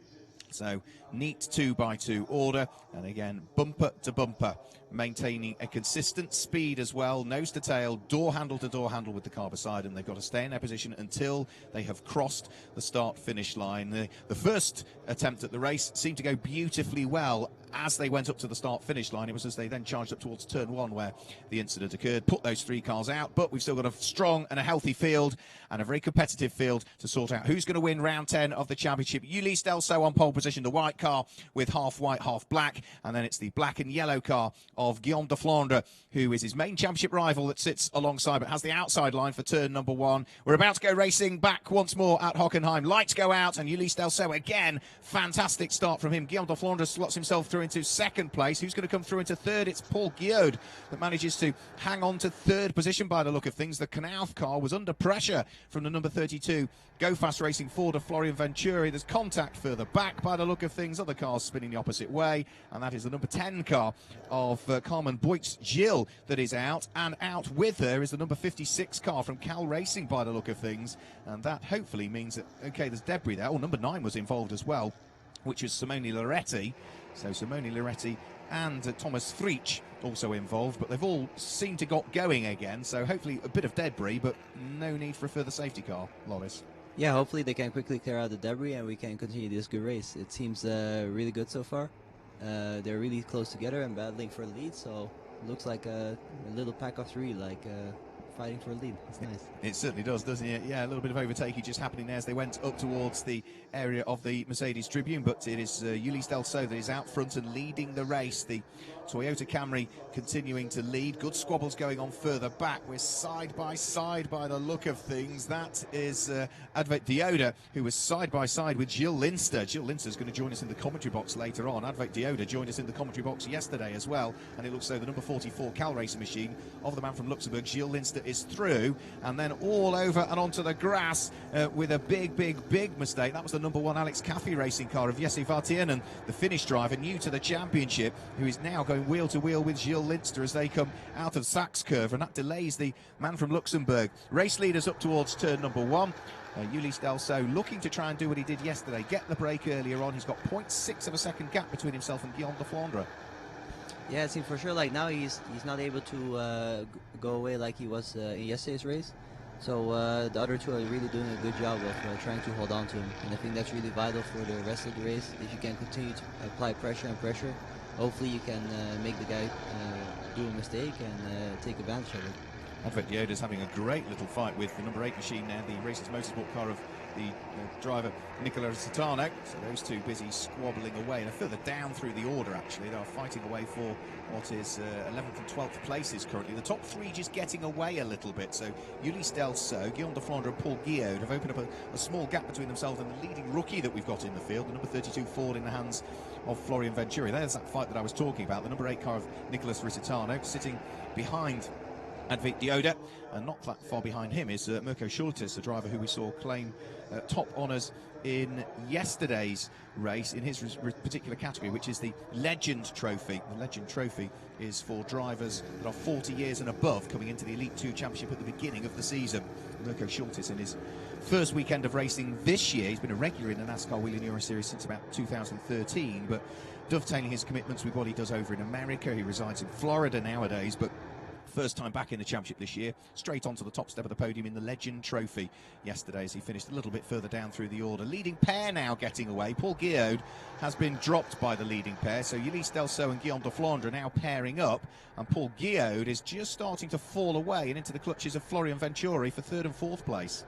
So neat 2x2 order, and again bumper to bumper, maintaining a consistent speed as well, nose to tail, door handle to door handle with the car beside them. They've got to stay in their position until they have crossed the start finish line. The first attempt at the race seemed to go beautifully well as they went up to the start finish line. It was as they then charged up towards turn 1 where the incident occurred, put those 3 cars out, but we've still got a strong and a healthy field and a very competitive field to sort out who's going to win round 10 of the championship. Ulysse Delso on pole position, the white car with half white, half black, and then it's the black and yellow car of Guillaume de Flandre, who is his main championship rival, that sits alongside but has the outside line for turn number 1. We're about to go racing back once more at Hockenheim. Lights go out, and Ulysse Delso again, fantastic start from him. Guillaume de Flandre slots himself through into second place. Who's going to come through into third? It's Paul Guillaume that manages to hang on to third position by the look of things. The Knauf car was under pressure from the number 32 Go Fast Racing Ford of Florian Venturi. There's contact further back by the look of things, other cars spinning the opposite way, and that is the number 10 car of Carmen Boitz-Gilles that is out, and out with her is the number 56 car from Cal Racing by the look of things, and that hopefully means that, okay, there's debris there. Oh, number 9 was involved as well, which was Simone Loretti. So Simone Loretti and Thomas Friesch also involved, but they've all seemed to got going again, so hopefully a bit of debris, but no need for a further safety car, Loris. Yeah, hopefully they can quickly clear out the debris and we can continue this good race. It seems really good so far. They're really close together and battling for the lead, so it looks like a little pack of 3, like fighting for a lead. It's nice. It certainly does, doesn't it? Yeah, a little bit of overtaking just happening there as they went up towards the area of the Mercedes Tribune, but it is Ulysse Delso that is out front and leading the race. The Toyota Camry continuing to lead. Good squabbles going on further back. We're side by side by the look of things. That is Advet Dioda, who was side by side with Gilles Linster. Gilles Linster is going to join us in the commentary box later on. Advet Dioda joined us in the commentary box yesterday as well, and it looks so the number 44 Cal Racing machine of the man from Luxembourg, Gilles Linster, is through, and then all over and onto the grass with a big mistake. That was the number 1 Alex Caffey racing car of Jesse Vartienen, the Finnish driver, new to the championship, who is now going wheel to wheel with Gilles Linster as they come out of Sachskurve, and that delays the man from Luxembourg. Race leaders up towards turn number 1. Ulysse Delso looking to try and do what he did yesterday, get the break earlier on. He's got 0.6 of a second gap between himself and Guillaume de Flandre. Yeah, it seems for sure like now he's not able to go away like he was in yesterday's race. So the other 2 are really doing a good job of trying to hold on to him, and I think that's really vital for the rest of the race. If you can continue to apply pressure, hopefully you can make the guy do a mistake and take advantage of it. Advet Dioda's having a great little fight with the number 8 machine now, the Racers Motorsport car of the driver Nicola Citano. So those 2 busy squabbling away, and further down through the order actually. They are fighting away for what is 11th and 12th places currently. The top 3 just getting away a little bit. So Ulysse Delso, Guillaume de Flandre and Paul Guillaume have opened up a small gap between themselves and the leading rookie that we've got in the field, the number 32 Ford in the hands of Florian Venturi. There's that fight that I was talking about. The number 8 car of Nicolas Risitano sitting behind Advet Dioda, and not that far behind him is Mirko Schultes, the driver who we saw claim top honours in yesterday's race in his particular category, which is the Legend Trophy. The Legend Trophy is for drivers that are 40 years and above coming into the Elite 2 Championship at the beginning of the season. Mirko Schultes in his first weekend of racing this year. He's been a regular in the NASCAR Whelen Euro Series since about 2013, but dovetailing his commitments with what he does over in America. He resides in Florida nowadays, but first time back in the championship this year, straight onto the top step of the podium in the Legend Trophy yesterday as he finished a little bit further down through the order. Leading pair now getting away. Paul Guillaume has been dropped by the leading pair, so Ulysse Delso and Guillaume de Flandre now pairing up, and Paul Guillaume is just starting to fall away and into the clutches of Florian Venturi for 3rd and 4th place.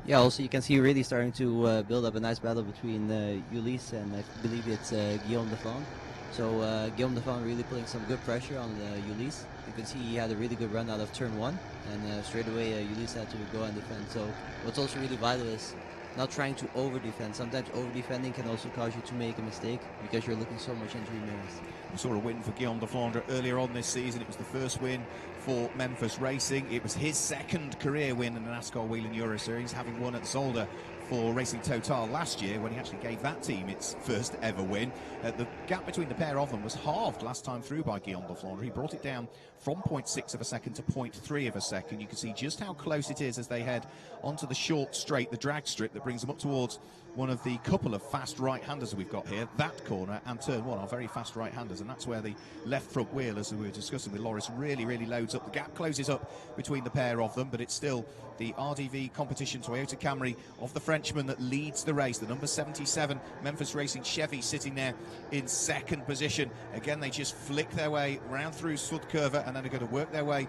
Yeah, also you can see really starting to build up a nice battle between Ulysse and I believe it's Guillaume de Flandre. So Guillaume de Flandre really putting some good pressure on Ulysse. You can see he had a really good run out of turn 1, and straight away Ulysse had to go and defend. So what's also really vital is not trying to over-defend. Sometimes over-defending can also cause you to make a mistake because you're looking so much into your mirrors. We saw a win for Guillaume de Flandre earlier on this season. It was the first win for Memphis Racing. It was his second career win in the NASCAR Whelen Euro Series, having won at Zolder for Racing Total last year when he actually gave that team its first ever win. The gap between the pair of them was halved last time through by Guillaume de Flandre. He brought it down from 0.6 of a second to 0.3 of a second. You can see just how close it is as they head onto the short straight, the drag strip that brings them up towards one of the couple of fast right-handers we've got here. That corner and turn one are very fast right-handers, and that's where the left front wheel, as we were discussing with Loris, really loads up. The gap closes up between the pair of them, but it's still the RDV Competition Toyota Camry of the Frenchman that leads the race. The number 77 Memphis Racing Chevy sitting there in second position. Again, they just flick their way round through Sudkurve and then are going to work their way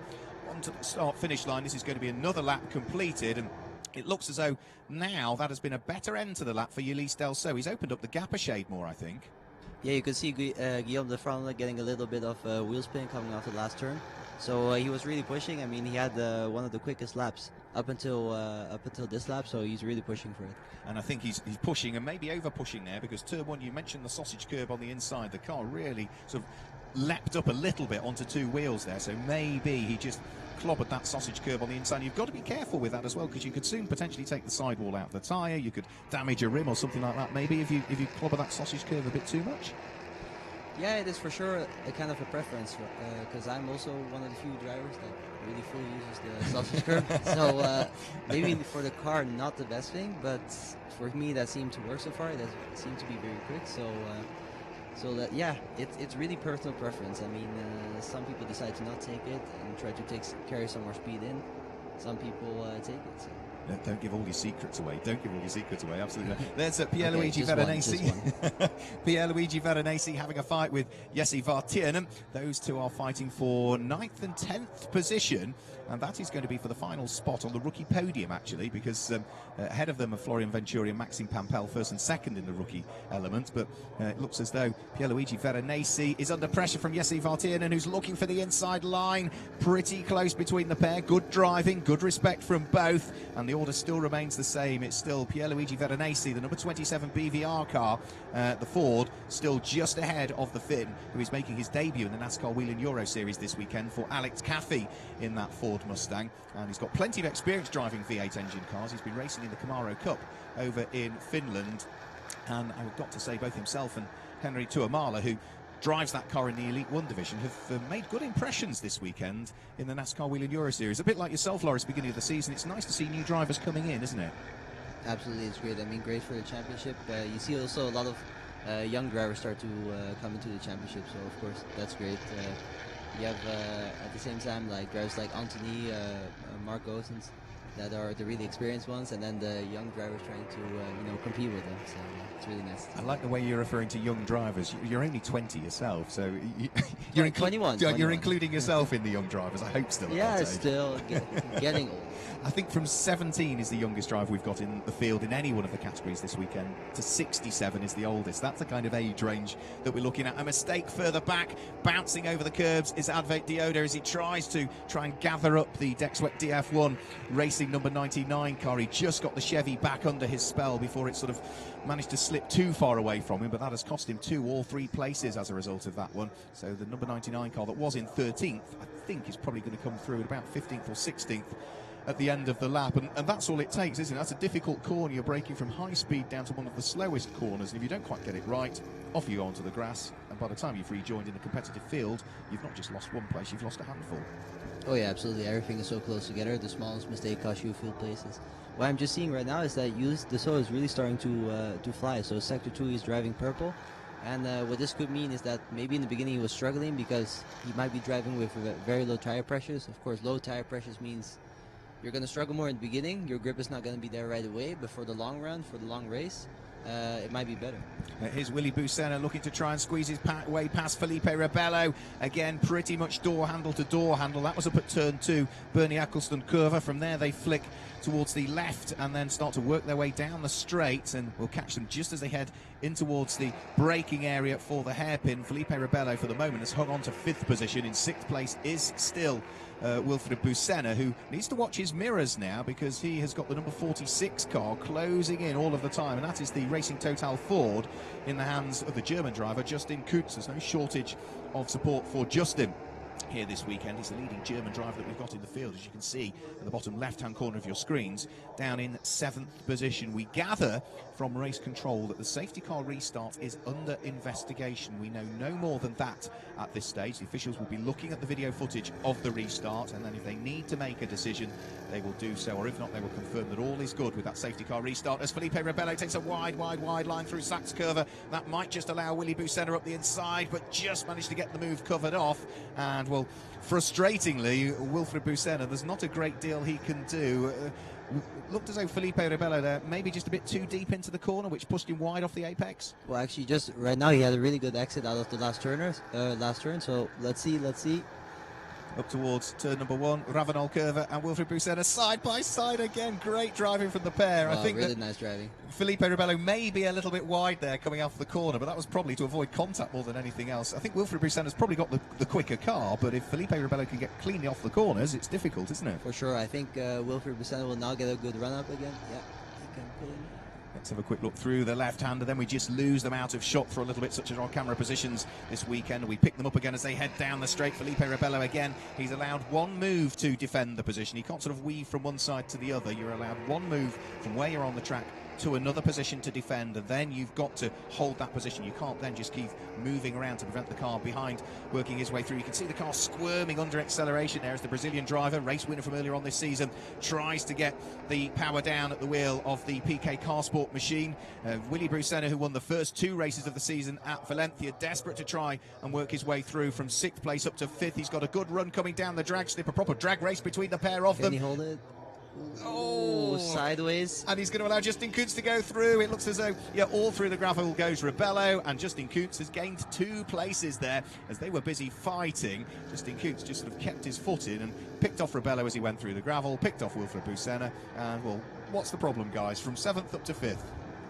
onto the start-finish line. This is going to be another lap completed, and it looks as though now that has been a better end to the lap for Ulysse Delceau. He's opened up the gap a shade more, I think. Yeah, you could see Guillaume de Flandre getting a little bit of wheel spin coming off the last turn. So he was really pushing. I mean, he had one of the quickest laps up until this lap, so he's really pushing for it. And I think he's pushing and maybe over pushing there, because turn one, you mentioned the sausage curb on the inside. The car really sort of leapt up a little bit onto two wheels there, so maybe he just clobbered that sausage curb on the inside. You've got to be careful with that as well, because you could soon potentially take the sidewall out of the tyre. You could damage a rim or something like that maybe if you clobber that sausage curb a bit too much. Yeah, it is for sure a kind of a preference, because I'm also one of the few drivers that really fully uses the sausage curb. So maybe for the car, not the best thing, but for me that seemed to work so far. It seemed to be very quick. So that, yeah, it's really personal preference. I mean, some people decide to not take it and try to carry some more speed in. Some people take it. So. Don't give all your secrets away. Don't give all your secrets away. Absolutely. There's Pierluigi Veronese. Pierluigi Veronese having a fight with Jesse Vartiernen. Those two are fighting for 9th and 10th position. And that is going to be for the final spot on the rookie podium, actually, because ahead of them are Florian Venturi and Maxime Pampel, first and second in the rookie element. But it looks as though Pierluigi Veronese is under pressure from Jesse Vartiernen, who's looking for the inside line. Pretty close between the pair. Good driving, good respect from both. And the order still remains the same. It's still Pierluigi Veronese, the number 27 BVR car, the Ford, still just ahead of the Finn, who is making his debut in the NASCAR Whelen Euro Series this weekend for Alex Caffey in that Ford Mustang. And he's got plenty of experience driving V8 engine cars. He's been racing in the Camaro Cup over in Finland. And I've got to say, both himself and Henry Tuamala, who drives that car in the Elite 1 division, have made good impressions this weekend in the NASCAR Whelen Euro Series. A bit like yourself, Loris, beginning of the season. It's nice to see new drivers coming in, isn't it? Absolutely, it's great. I mean, great for the championship. You see also a lot of young drivers start to come into the championship, so of course that's great. You have at the same time like drivers like Anthony, Mark Gosens, that are the really experienced ones, and then the young drivers trying to compete with them. So it's really nice. I like the way you're referring to young drivers. You're only 20 yourself, so you're 21. You're including yourself in the young drivers. I hope still. Yeah, still getting old. I think from 17 is the youngest driver we've got in the field in any one of the categories this weekend, to 67 is the oldest. That's the kind of age range that we're looking at. A mistake further back, bouncing over the curbs is Advait Dioda as he tries to gather up the Dexwet DF1 Racing number 99 car. He just got the Chevy back under his spell before it sort of managed to slip too far away from him, but that has cost him 2 or 3 places as a result of that one. So the number 99 car that was in 13th, I think, is probably going to come through at about 15th or 16th at the end of the lap, and that's all it takes, isn't it? That's a difficult corner. You're braking from high speed down to one of the slowest corners, and if you don't quite get it right, off you go onto the grass, and by the time you've rejoined in the competitive field, you've not just lost one place, you've lost a handful. Oh yeah, absolutely. Everything is so close together. The smallest mistake costs you a few places. What I'm just seeing right now is that Ulysse Delceau is really starting to fly. So Sector 2 is driving purple, and what this could mean is that maybe in the beginning he was struggling because he might be driving with very low tire pressures. Of course, low tire pressures means you're going to struggle more in the beginning. Your grip is not going to be there right away, but for the long run, for the long race, it might be better. Here's Willy Bucena looking to try and squeeze his way past Felipe Ravello. Again, pretty much door handle to door handle. That was up at turn 2, Bernie Eccleston curve. From there, they flick towards the left and then start to work their way down the straight, and we'll catch them just as they head in towards the braking area for the hairpin. Felipe Ravello, for the moment, has hung on to 5th position. In 6th place is still Wilfried Busenna, who needs to watch his mirrors now because he has got the number 46 car closing in all of the time, and that is the Racing Total Ford in the hands of the German driver Justin Kuntz. There's no shortage of support for Justin here this weekend. He's the leading German driver that we've got in the field, as you can see at the bottom left-hand corner of your screens, down in 7th position. We gather from race control that the safety car restart is under investigation. We know no more than that at this stage. The officials will be looking at the video footage of the restart, and then if they need to make a decision, they will do so, or if not, they will confirm that all is good with that safety car restart. As Felipe Ravello takes a wide line through Sachs Curve, that might just allow Willy Busenna up the inside, but just managed to get the move covered off. And well, frustratingly, Wilfried Busenna, there's not a great deal he can do. Looked as though Felipe Ravello there maybe just a bit too deep into the corner, which pushed him wide off the apex. Well, actually, just right now he had a really good exit out of the last turn. So let's see. Up towards turn number 1, Ravenel Curve and Wilfried Busenna side by side again. Great driving from the pair. Wow, I think really nice driving. Felipe Ravello may be a little bit wide there coming off the corner, but that was probably to avoid contact more than anything else. I think Wilfried Busenna's probably got the quicker car, but if Felipe Ravello can get cleanly off the corners, it's difficult, isn't it? For sure. I think Wilfried Busenna will now get a good run up again. Yeah, he can pull in. Let's have a quick look through the left-hander, then we just lose them out of shot for a little bit, such as our camera positions this weekend. We pick them up again as they head down the straight. Felipe Ravello again, he's allowed one move to defend the position. He can't sort of weave from one side to the other. You're allowed one move from where you're on the track to another position to defend, and then you've got to hold that position. You can't then just keep moving around to prevent the car behind working his way through. You can see the car squirming under acceleration there as the Brazilian driver, race winner from earlier on this season, tries to get the power down at the wheel of the PK Car Sport machine. Willy Busenna, who won the first 2 races of the season at Valencia, desperate to try and work his way through from 6th place up to 5th. He's got a good run coming down the drag strip, a proper drag race between the pair of them. Can he hold it? Oh, sideways. And he's going to allow Justin Kuntz to go through. It looks as though, yeah, all through the gravel goes Ravello, and Justin Kuntz has gained 2 places there as they were busy fighting. Justin Kuntz just sort of kept his foot in and picked off Ravello as he went through the gravel, picked off Wilfried Busenna, and, well, what's the problem, guys? From 7th up to 5th.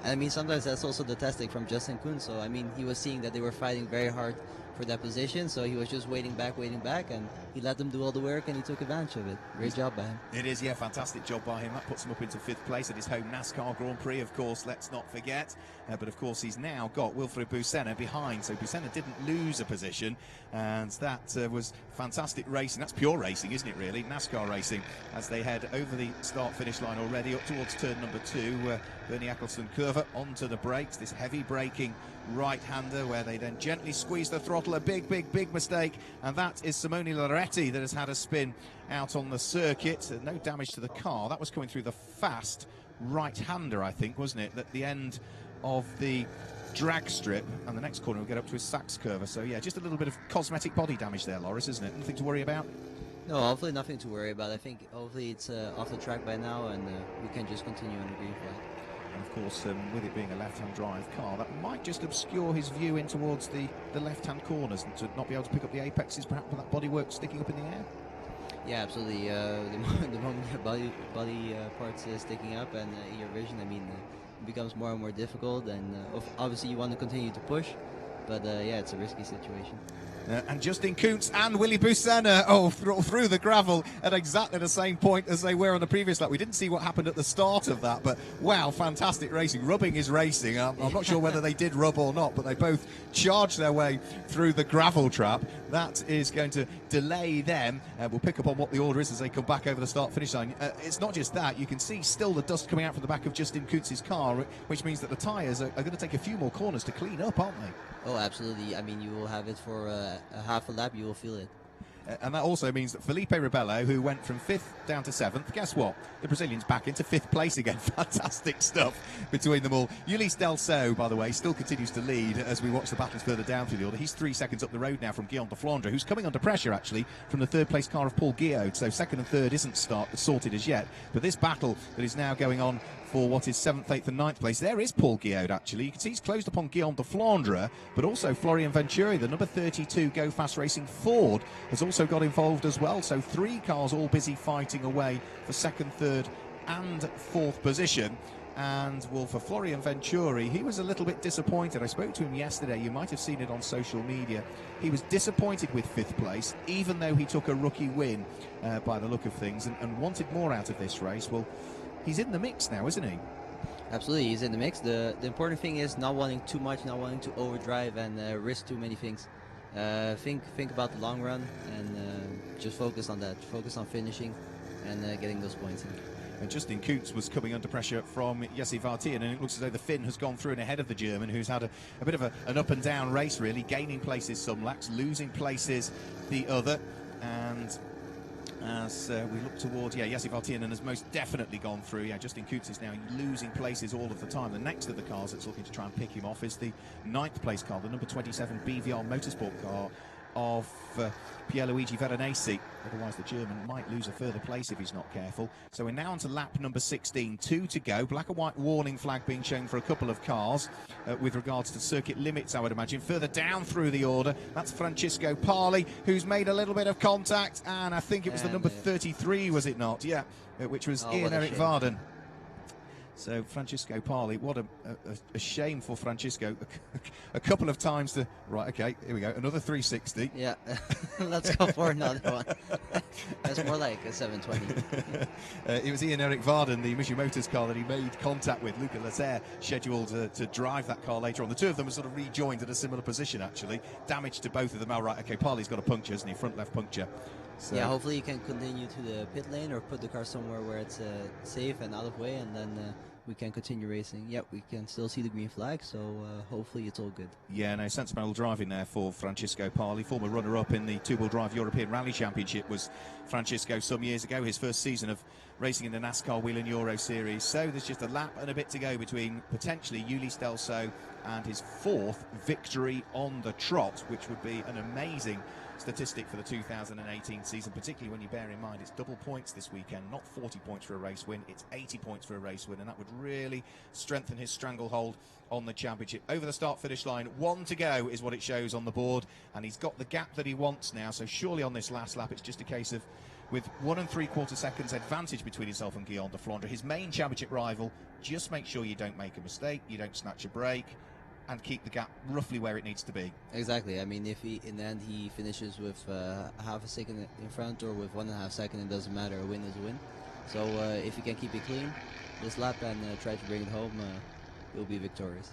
I mean, sometimes that's also the testing from Justin Kuntz. So, I mean, he was seeing that they were fighting very hard for that position, so he was just waiting back, and he let them do all the work, and he took advantage of it. Great job by him. It is, yeah, fantastic job by him. That puts him up into 5th place at his home NASCAR Grand Prix, of course, let's not forget. But, of course, he's now got Wilfried Busenna behind, so Busenna didn't lose a position, and that was fantastic racing. That's pure racing, isn't it, really? NASCAR racing, as they head over the start-finish line already, up towards turn number 2, Bernie Eccleston Curve onto the brakes, this heavy braking right-hander where they then gently squeeze the throttle. A big mistake, and that is Simone Loretti that has had a spin out on the circuit. No damage to the car. That was coming through the fast right-hander, I think, wasn't it, at the end of the drag strip, and the next corner will get up to his Sachs Curve. So yeah, just a little bit of cosmetic body damage there, Loris, isn't it? Nothing to worry about. No, hopefully nothing to worry about. I think hopefully it's off the track by now, and we can just continue on the green flag. And of course, with it being a left-hand drive car, that might just obscure his view in towards the left-hand corners, and to not be able to pick up the apexes, perhaps with that bodywork sticking up in the air. Yeah, absolutely. The moment your body parts sticking up and your vision, I mean, it becomes more and more difficult, and obviously you want to continue to push, but yeah, it's a risky situation. And Justin Kuntz and Willy Busenna, through the gravel at exactly the same point as they were on the previous lap. We didn't see what happened at the start of that, but wow, fantastic racing. Rubbing is racing. I'm not sure whether they did rub or not, but they both charged their way through the gravel trap. That is going to delay them. We'll pick up on what the order is as they come back over the start-finish line. It's not just that. You can see still the dust coming out from the back of Justin Kuntz's car, which means that the tyres are going to take a few more corners to clean up, aren't they? Oh, absolutely. I mean, you will have it for a half a lap, you will feel it. And that also means that Felipe Ravello, who went from 5th down to 7th, guess what? The Brazilian's back into 5th place again. Fantastic stuff between them all. Ulysse Delceau, by the way, still continues to lead as we watch the battles further down through the order. He's 3 seconds up the road now from Guillaume de Flandre, who's coming under pressure, actually, from the 3rd place car of Paul Guillaume. So 2nd and 3rd isn't sorted as yet. But this battle that is now going on for what is 7th, 8th and 9th place. There is Paul Guillaume, actually. You can see he's closed upon Guillaume de Flandre, but also Florian Venturi, the number 32 Go Fast Racing Ford, has also got involved as well. So 3 cars all busy fighting away for 2nd, 3rd and 4th position. And well, for Florian Venturi, he was a little bit disappointed. I spoke to him yesterday. You might have seen it on social media. He was disappointed with 5th place, even though he took a rookie win by the look of things, and wanted more out of this race. Well, he's in the mix now, isn't he? Absolutely, he's in the mix. The important thing is not wanting too much, not wanting to overdrive and risk too many things. Think about the long run and just focus on that. Focus on finishing and getting those points in. And Justin Kuntz was coming under pressure from Jesse Vartian, and it looks as though the Finn has gone through and ahead of the German, who's had a bit of an up and down race, really, gaining places some laps, losing places the other. And as we look towards, Jesse Vartian has most definitely gone through. Justin Kuntz is now losing places all of the time. The next of the cars that's looking to try and pick him off is the 9th place car, the number 27 BVR Motorsport car of Pierluigi Veronesi. Otherwise the German might lose a further place if he's not careful. So we're now on to lap number 16, 2 to go. Black and white warning flag being shown for a couple of cars with regards to circuit limits, I would imagine. Further down through the order, that's Francisco Parli, who's made a little bit of contact, and I think it was the number 33, was it not? Yeah, which was Ian-Eric Varden. So Francisco Parli, what a shame for Francisco. A couple of times to... Right, okay, here we go. Another 360. Yeah, let's go for another one. That's more like a 720. It was Ian-Eric Varden, the Mitsubishi Motors car, that he made contact with. Luca Lasser scheduled to drive that car later on. The two of them were sort of rejoined at a similar position, actually. Damage to both of them. Oh, right, okay, Parli's got a puncture, hasn't he? Front left puncture. So. Yeah, hopefully you can continue to the pit lane or put the car somewhere where it's safe and out of way, and then we can continue racing. Yep, we can still see the green flag, so hopefully it's all good. Yeah, no, sensible driving there for Francisco Parli. Former runner-up in the two-wheel drive European Rally Championship was Francisco some years ago, his first season of racing in the NASCAR Whelen Euro Series. So there's just a lap and a bit to go between potentially Ulysse Delso and his 4th victory on the trot, which would be an amazing statistic for the 2018 season, particularly when you bear in mind it's double points this weekend, not 40 points for a race win, it's 80 points for a race win, and that would really strengthen his stranglehold on the championship. Over the start-finish line, 1 to go is what it shows on the board, and he's got the gap that he wants now, so surely on this last lap it's just a case of, with 1 3/4 seconds advantage between himself and Guillaume de Flandre, his main championship rival, just make sure you don't make a mistake, you don't snatch a break, and keep the gap roughly where it needs to be. Exactly. I mean, if he in the end he finishes with half a second in front or with 1.5 seconds, it doesn't matter. A win is a win. So if he can keep it clean this lap and try to bring it home, he'll be victorious.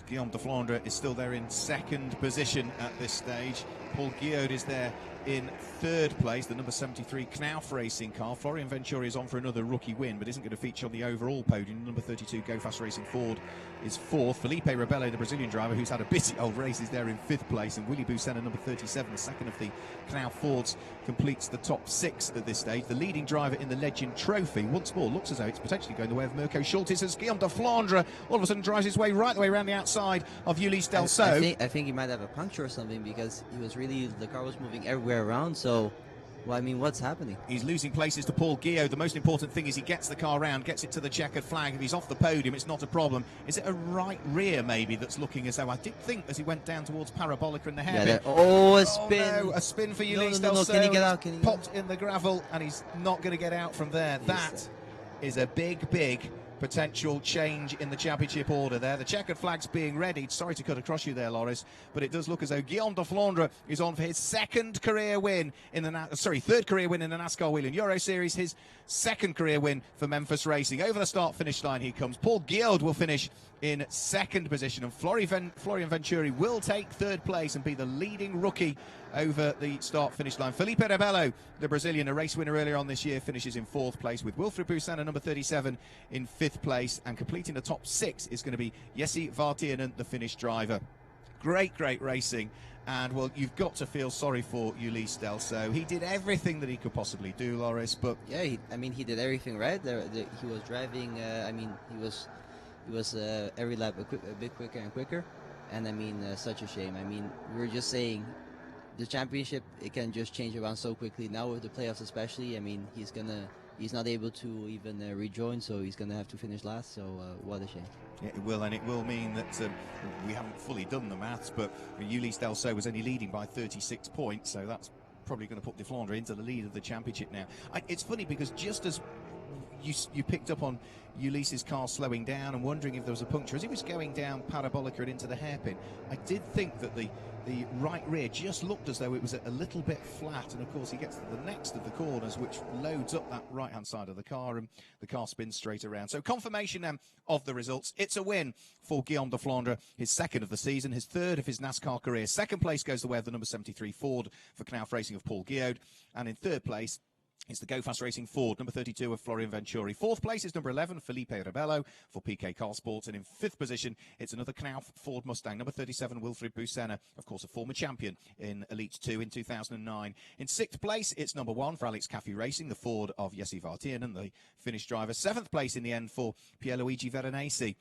Guillaume de Flandre is still there in 2nd position at this stage. Paul Guillaume is there in 3rd place, the number 73 Knauf Racing car. Florian Venturi is on for another rookie win, but isn't going to feature on the overall podium. Number 32 Go Fast Racing Ford is 4th. Felipe Ravello, the Brazilian driver, who's had a busy old race, is there in 5th place. And Willy Busenna, number 37, the second of the Knauf Fords, completes the top 6 at this stage. The leading driver in the Legend Trophy, once more, looks as though it's potentially going the way of Mirko Schultes, as Guillaume de Flandre all of a sudden drives his way right the way around the outside of Ulysse Delso. I think he might have a puncture or something, because he was really, the car was moving everywhere around, so... Well, I mean, what's happening? He's losing places to Paul Guillaume. The most important thing is he gets the car round, gets it to the checkered flag. If he's off the podium, it's not a problem. Is it a right rear, maybe, that's looking as though... I did think as he went down towards Parabolica in the hairpin. A spin. Oh, no, a spin for Ulysse Delso. No, can he get out? Can he popped in the gravel, and he's not going to get out from there. That is a big, big potential change in the championship order there. The checkered flag's being readied. Sorry to cut across you there, Loris, but it does look as though Guillaume de Flandre is on for his 2nd career win in the 3rd career win in the NASCAR Whelen Euro Series, his 2nd career win for Memphis Racing. Over the start-finish line he comes. Paul Guillaume will finish in 2nd position, and Florian Venturi will take 3rd place and be the leading rookie over the start-finish line. Felipe Ravello, the Brazilian, a race winner earlier on this year, finishes in 4th place, with Wilfried Busenna, number 37, in 5th place, and completing the top 6 is going to be Jesse Vartianen, the Finnish driver. Great racing, and well, you've got to feel sorry for Ulysse Delso. He did everything that he could possibly do, Loris, but... Yeah, he did everything right. He was driving, he was every lap a bit quicker and quicker, and I mean, such a shame. I mean, we were just saying, the championship, it can just change around so quickly. Now with the playoffs especially, I mean, he's not able to even rejoin, so he's gonna have to finish last, so what a shame. Yeah, it will, and it will mean that we haven't fully done the maths, but Ulysse Delso was only leading by 36 points, so that's probably going to put de Flandre into the lead of the championship now. It's funny because just as you picked up on Ulisses' car slowing down and wondering if there was a puncture. As he was going down Parabolica and into the hairpin, I did think that the right rear just looked as though it was a little bit flat, and of course he gets to the next of the corners, which loads up that right hand side of the car, and the car spins straight around. So confirmation of the results. It's a win for Guillaume de Flandre, his second of the season, his third of his NASCAR career. Second place goes the way of the number 73 Ford for Knauf Racing of Paul Guillaume, and in third place it's the Go Fast Racing Ford, number 32 of Florian Venturi. Fourth place is number 11, Felipe Ravello for PK Car Sports. And in fifth position, it's another Knauf Ford Mustang, number 37, Wilfried Busenna, of course, a former champion in Elite 2 in 2009. In sixth place, it's number 1 for Alex Caffey Racing, the Ford of Jesse Vartiernan, the Finnish driver. Seventh place in the end for Pierluigi Veronesi.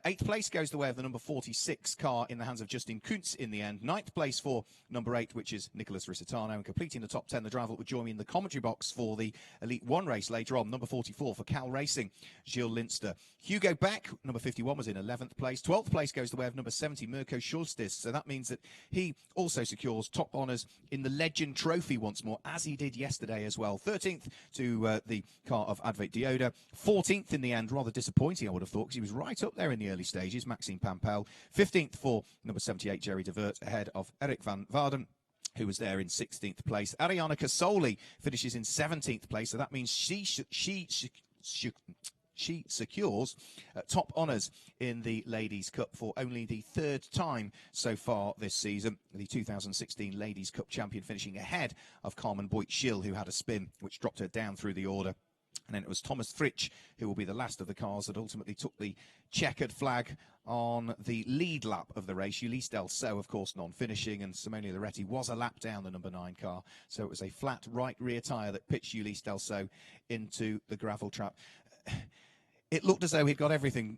Eighth place goes the way of the number 46 car in the hands of Justin Kuntz in the end. Ninth place for number 8, which is Nicholas Risitano. And completing the top 10, the driver that would join me in the commentary box for the Elite 1 race later on, number 44 for Cal Racing, Gilles Linster. Hugo Beck, number 51, was in 11th place. 12th place goes the way of number 70, Mirko Schulstis. So that means that he also secures top honours in the Legend Trophy once more, as he did yesterday as well. 13th to the car of Advait Dioda. 14th in the end, rather disappointing, I would have thought, because he was right up there in the early stages, Maxime Pampel. 15th for number 78, Jerry de Vert, ahead of Eric van Waarden, who was there in 16th place. Ariana Casoli finishes in 17th place, so that means she secures top honours in the Ladies' Cup for only the third time so far this season. The 2016 Ladies' Cup champion finishing ahead of Carmen Boit-Schill, who had a spin which dropped her down through the order. And then it was Thomas Fritsch, who will be the last of the cars that ultimately took the checkered flag on the lead lap of the race. Ulysse Delceau, of course, non-finishing, and Simone Loretti was a lap down the number 9 car. So it was a flat right rear tyre that pitched Ulysse Delceau into the gravel trap. It looked as though he'd got everything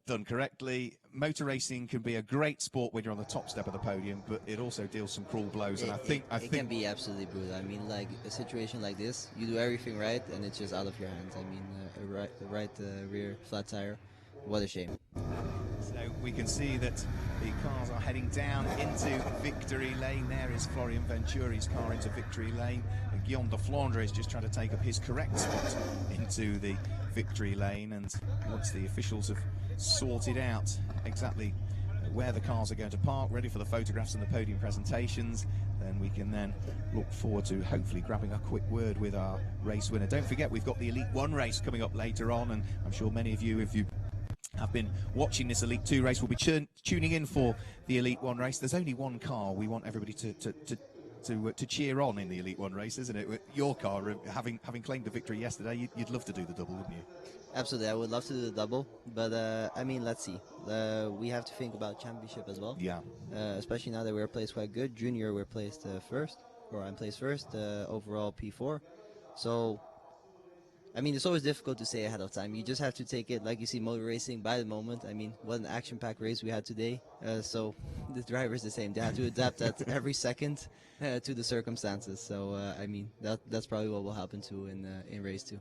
done correctly. Motor racing can be a great sport when you're on the top step of the podium, but it also deals some cruel blows. And I think it can be absolutely brutal. I mean, like a situation like this, you do everything right, and it's just out of your hands. I mean, a right rear flat tire. What a shame. So we can see that the cars are heading down into victory lane. There is Florian Venturi's car into victory lane, and Guillaume de Flandre is just trying to take up his correct spot into the victory lane. And once the officials have sorted out exactly where the cars are going to park, ready for the photographs and the podium presentations, then we can then look forward to hopefully grabbing a quick word with our race winner. Don't forget, we've got the Elite 1 race coming up later on, and I'm sure many of you, if you have been watching this Elite 2 race, will be tuning in for the Elite 1 race. There's only one car. We want everybody to cheer on in the Elite 1 race, isn't it? Your car, having claimed the victory yesterday, you'd love to do the double, wouldn't you? Absolutely, I would love to do the double, but I mean, let's see. We have to think about championship as well. Yeah. Especially now that we're placed quite good. Junior, we're placed first, or I'm placed first, overall P4. So, I mean, it's always difficult to say ahead of time. You just have to take it, like you see motor racing, by the moment. I mean, what an action-packed race we had today. So the driver's the same. They have to adapt at every second to the circumstances. So, I mean, that's probably what will happen too in race 2.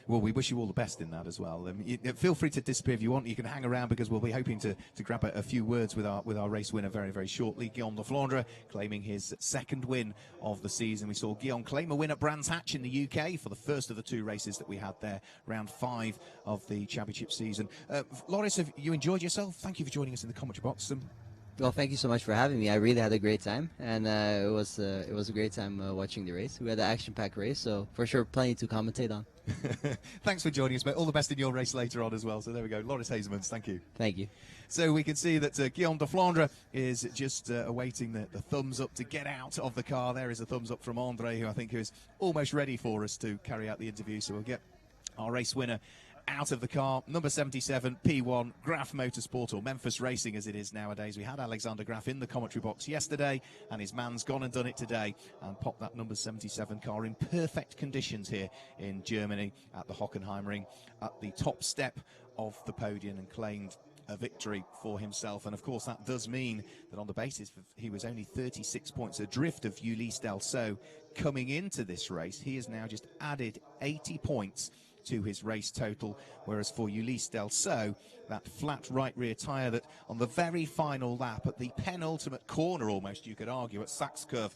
Well, we wish you all the best in that as well. Feel free to disappear if you want. You can hang around, because we'll be hoping to grab a few words with our race winner very, very shortly. Guillaume de Flandre claiming his second win of the season. We saw Guillaume claim a win at Brands Hatch in the UK for the first of the 2 races that we had there, round 5 of the championship season. Loris, have you enjoyed yourself? Thank you for joining us in the commentary box. Well, thank you so much for having me. I really had a great time, and it was a great time watching the race. We had an action-packed race, so for sure plenty to commentate on. Thanks for joining us, mate. All the best in your race later on as well. So there we go. Loris Hazemans, thank you. Thank you. So we can see that Guillaume de Flandre is just awaiting the thumbs up to get out of the car. There is a thumbs up from Andre, who I think is almost ready for us to carry out the interview. So we'll get our race winner out of the car, number 77, P1, Graf Motorsport, or Memphis Racing as it is nowadays. We had Alexander Graf in the commentary box yesterday, and his man's gone and done it today and popped that number 77 car in perfect conditions here in Germany at the Hockenheim ring at the top step of the podium, and claimed a victory for himself. And of course that does mean that on the basis of he was only 36 points adrift of Ulysse Delceau coming into this race, he has now just added 80 points to his race total, whereas for Ulysse Delceau, that flat right rear tyre that on the very final lap at the penultimate corner, almost you could argue, at Sachs Curve,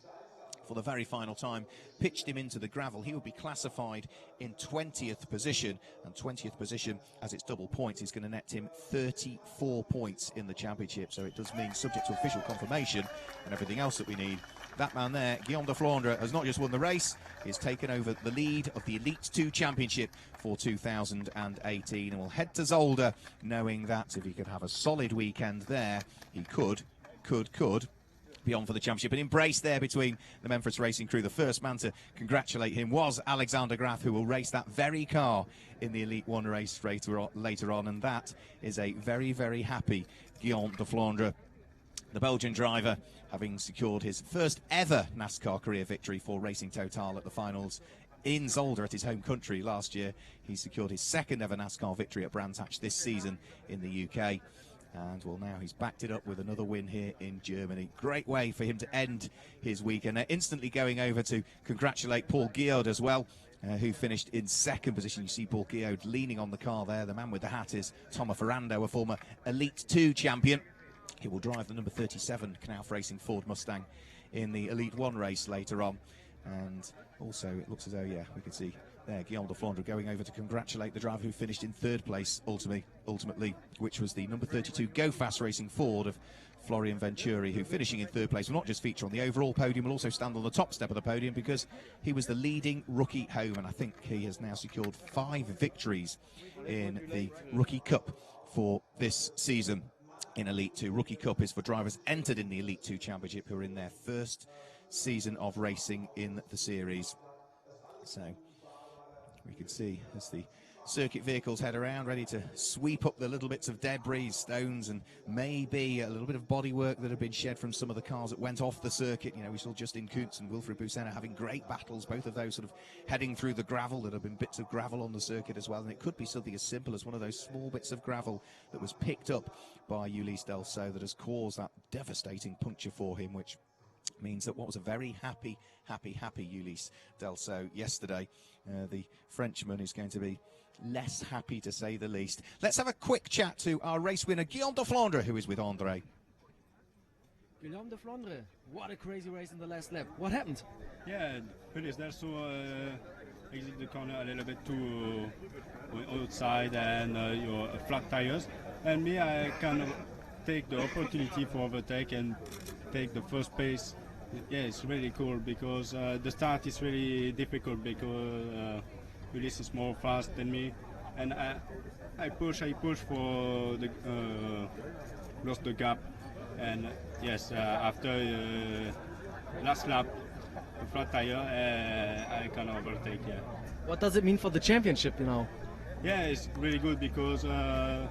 for the very final time, pitched him into the gravel. He would be classified in 20th position, and 20th position, as it's double points, is going to net him 34 points in the championship. So it does mean, subject to official confirmation and everything else that we need, that man there, Guillaume de Flandre, has not just won the race, he's taken over the lead of the Elite 2 Championship for 2018, and will head to Zolder knowing that if he could have a solid weekend there, he could be on for the championship. An embrace there between the Memphis Racing crew. The first man to congratulate him was Alexander Graf, who will race that very car in the Elite 1 race later on, and that is a very, very happy Guillaume de Flandre, the Belgian driver, having secured his first ever NASCAR career victory for Racing Total at the finals in Zolder at his home country last year. He secured his second ever NASCAR victory at Brands Hatch this season in the UK. And well, now he's backed it up with another win here in Germany. Great way for him to end his weekend. They're instantly going over to congratulate Paul Guillaume as well, who finished in second position. You see Paul Guillaume leaning on the car there. The man with the hat is Thomas Ferrando, a former Elite 2 champion. He will drive the number 37 Knauf Racing Ford Mustang in the Elite 1 race later on. And also, it looks as though, yeah, we can see there Guillaume de Flandre going over to congratulate the driver who finished in third place ultimately, which was the number 32 Go Fast Racing Ford of Florian Venturi, who, finishing in third place, will not just feature on the overall podium, will also stand on the top step of the podium because he was the leading rookie home, and I think he has now secured 5 victories in the Rookie Cup for this season in Elite 2. Rookie Cup is for drivers entered in the Elite 2 Championship who are in their first season of racing in the series. So we can see as the circuit vehicles head around, ready to sweep up the little bits of debris, stones, and maybe a little bit of bodywork that had been shed from some of the cars that went off the circuit. You know, we saw Justin Kuntz and Wilfried Busenna having great battles, both of those sort of heading through the gravel. There have been bits of gravel on the circuit as well, and it could be something as simple as one of those small bits of gravel that was picked up by Ulysse Delceau that has caused that devastating puncture for him, which means that what was a very happy Ulysse Delceau yesterday, the Frenchman is going to be less happy, to say the least. Let's have a quick chat to our race winner, Guillaume de Flandre, who is with André. Guillaume de Flandre, what a crazy race in the last lap. What happened? Yeah, Ulysse Delceau exit the corner a little bit too outside and your flat tires. And me, I kind of take the opportunity for overtake and take the first pace. Yeah, it's really cool because the start is really difficult because Ulysse is more fast than me, and I push for the close the gap, and yes, after last lap, the flat tire, I can overtake. Yeah. What does it mean for the championship, you know? Yeah, it's really good because I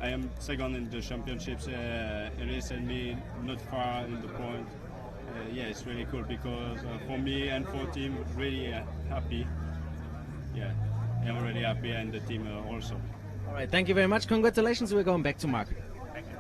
am second in the championships. Ulysse and me not far in the point. Yeah, it's really cool because for me and for team, really happy. Yeah, I'm really happy, and the team also. All right, thank you very much. Congratulations. We're going back to Mark. Thank you.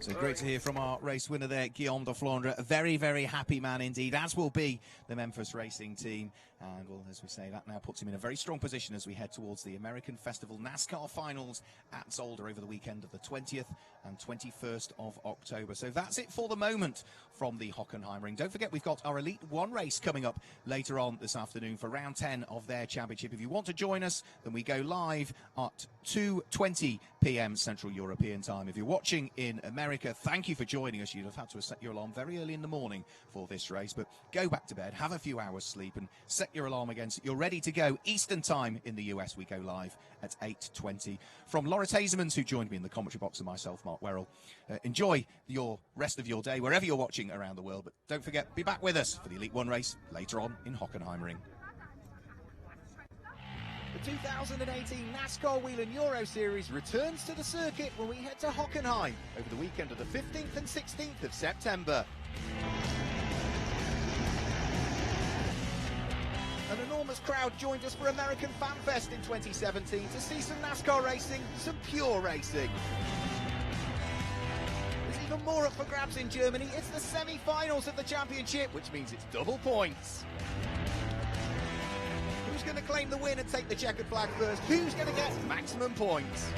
So great to hear from our race winner there, Guillaume de Flandre. A very, very happy man indeed, as will be the Memphis Racing team. And, well, as we say, that now puts him in a very strong position as we head towards the American Festival NASCAR Finals at Zolder over the weekend of the 20th and 21st of October. So that's it for the moment from the Hockenheim Ring. Don't forget, we've got our Elite 1 race coming up later on this afternoon for round 10 of their championship. If you want to join us, then we go live at 2:20 p.m. Central European time. If you're watching in America, thank you for joining us. You'd have had to have set your alarm very early in the morning for this race, but go back to bed, have a few hours sleep, and set your alarm again so you're ready to go. Eastern time in the US, we go live at 8:20. From Laura Tasermans, who joined me in the commentary box, and myself, Mark Werrell, enjoy your rest of your day wherever you're watching around the world, but don't forget, be back with us for the Elite 1 race later on in Hockenheim Ring. The 2018 NASCAR Whelen Euro Series returns to the circuit when we head to Hockenheim over the weekend of the 15th and 16th of September. An enormous crowd joined us for American Fan Fest in 2017 to see some NASCAR racing, some pure racing. There's even more up for grabs in Germany. It's the semi-finals of the championship, which means it's double points. Who's going to claim the win and take the checkered flag first? Who's going to get maximum points?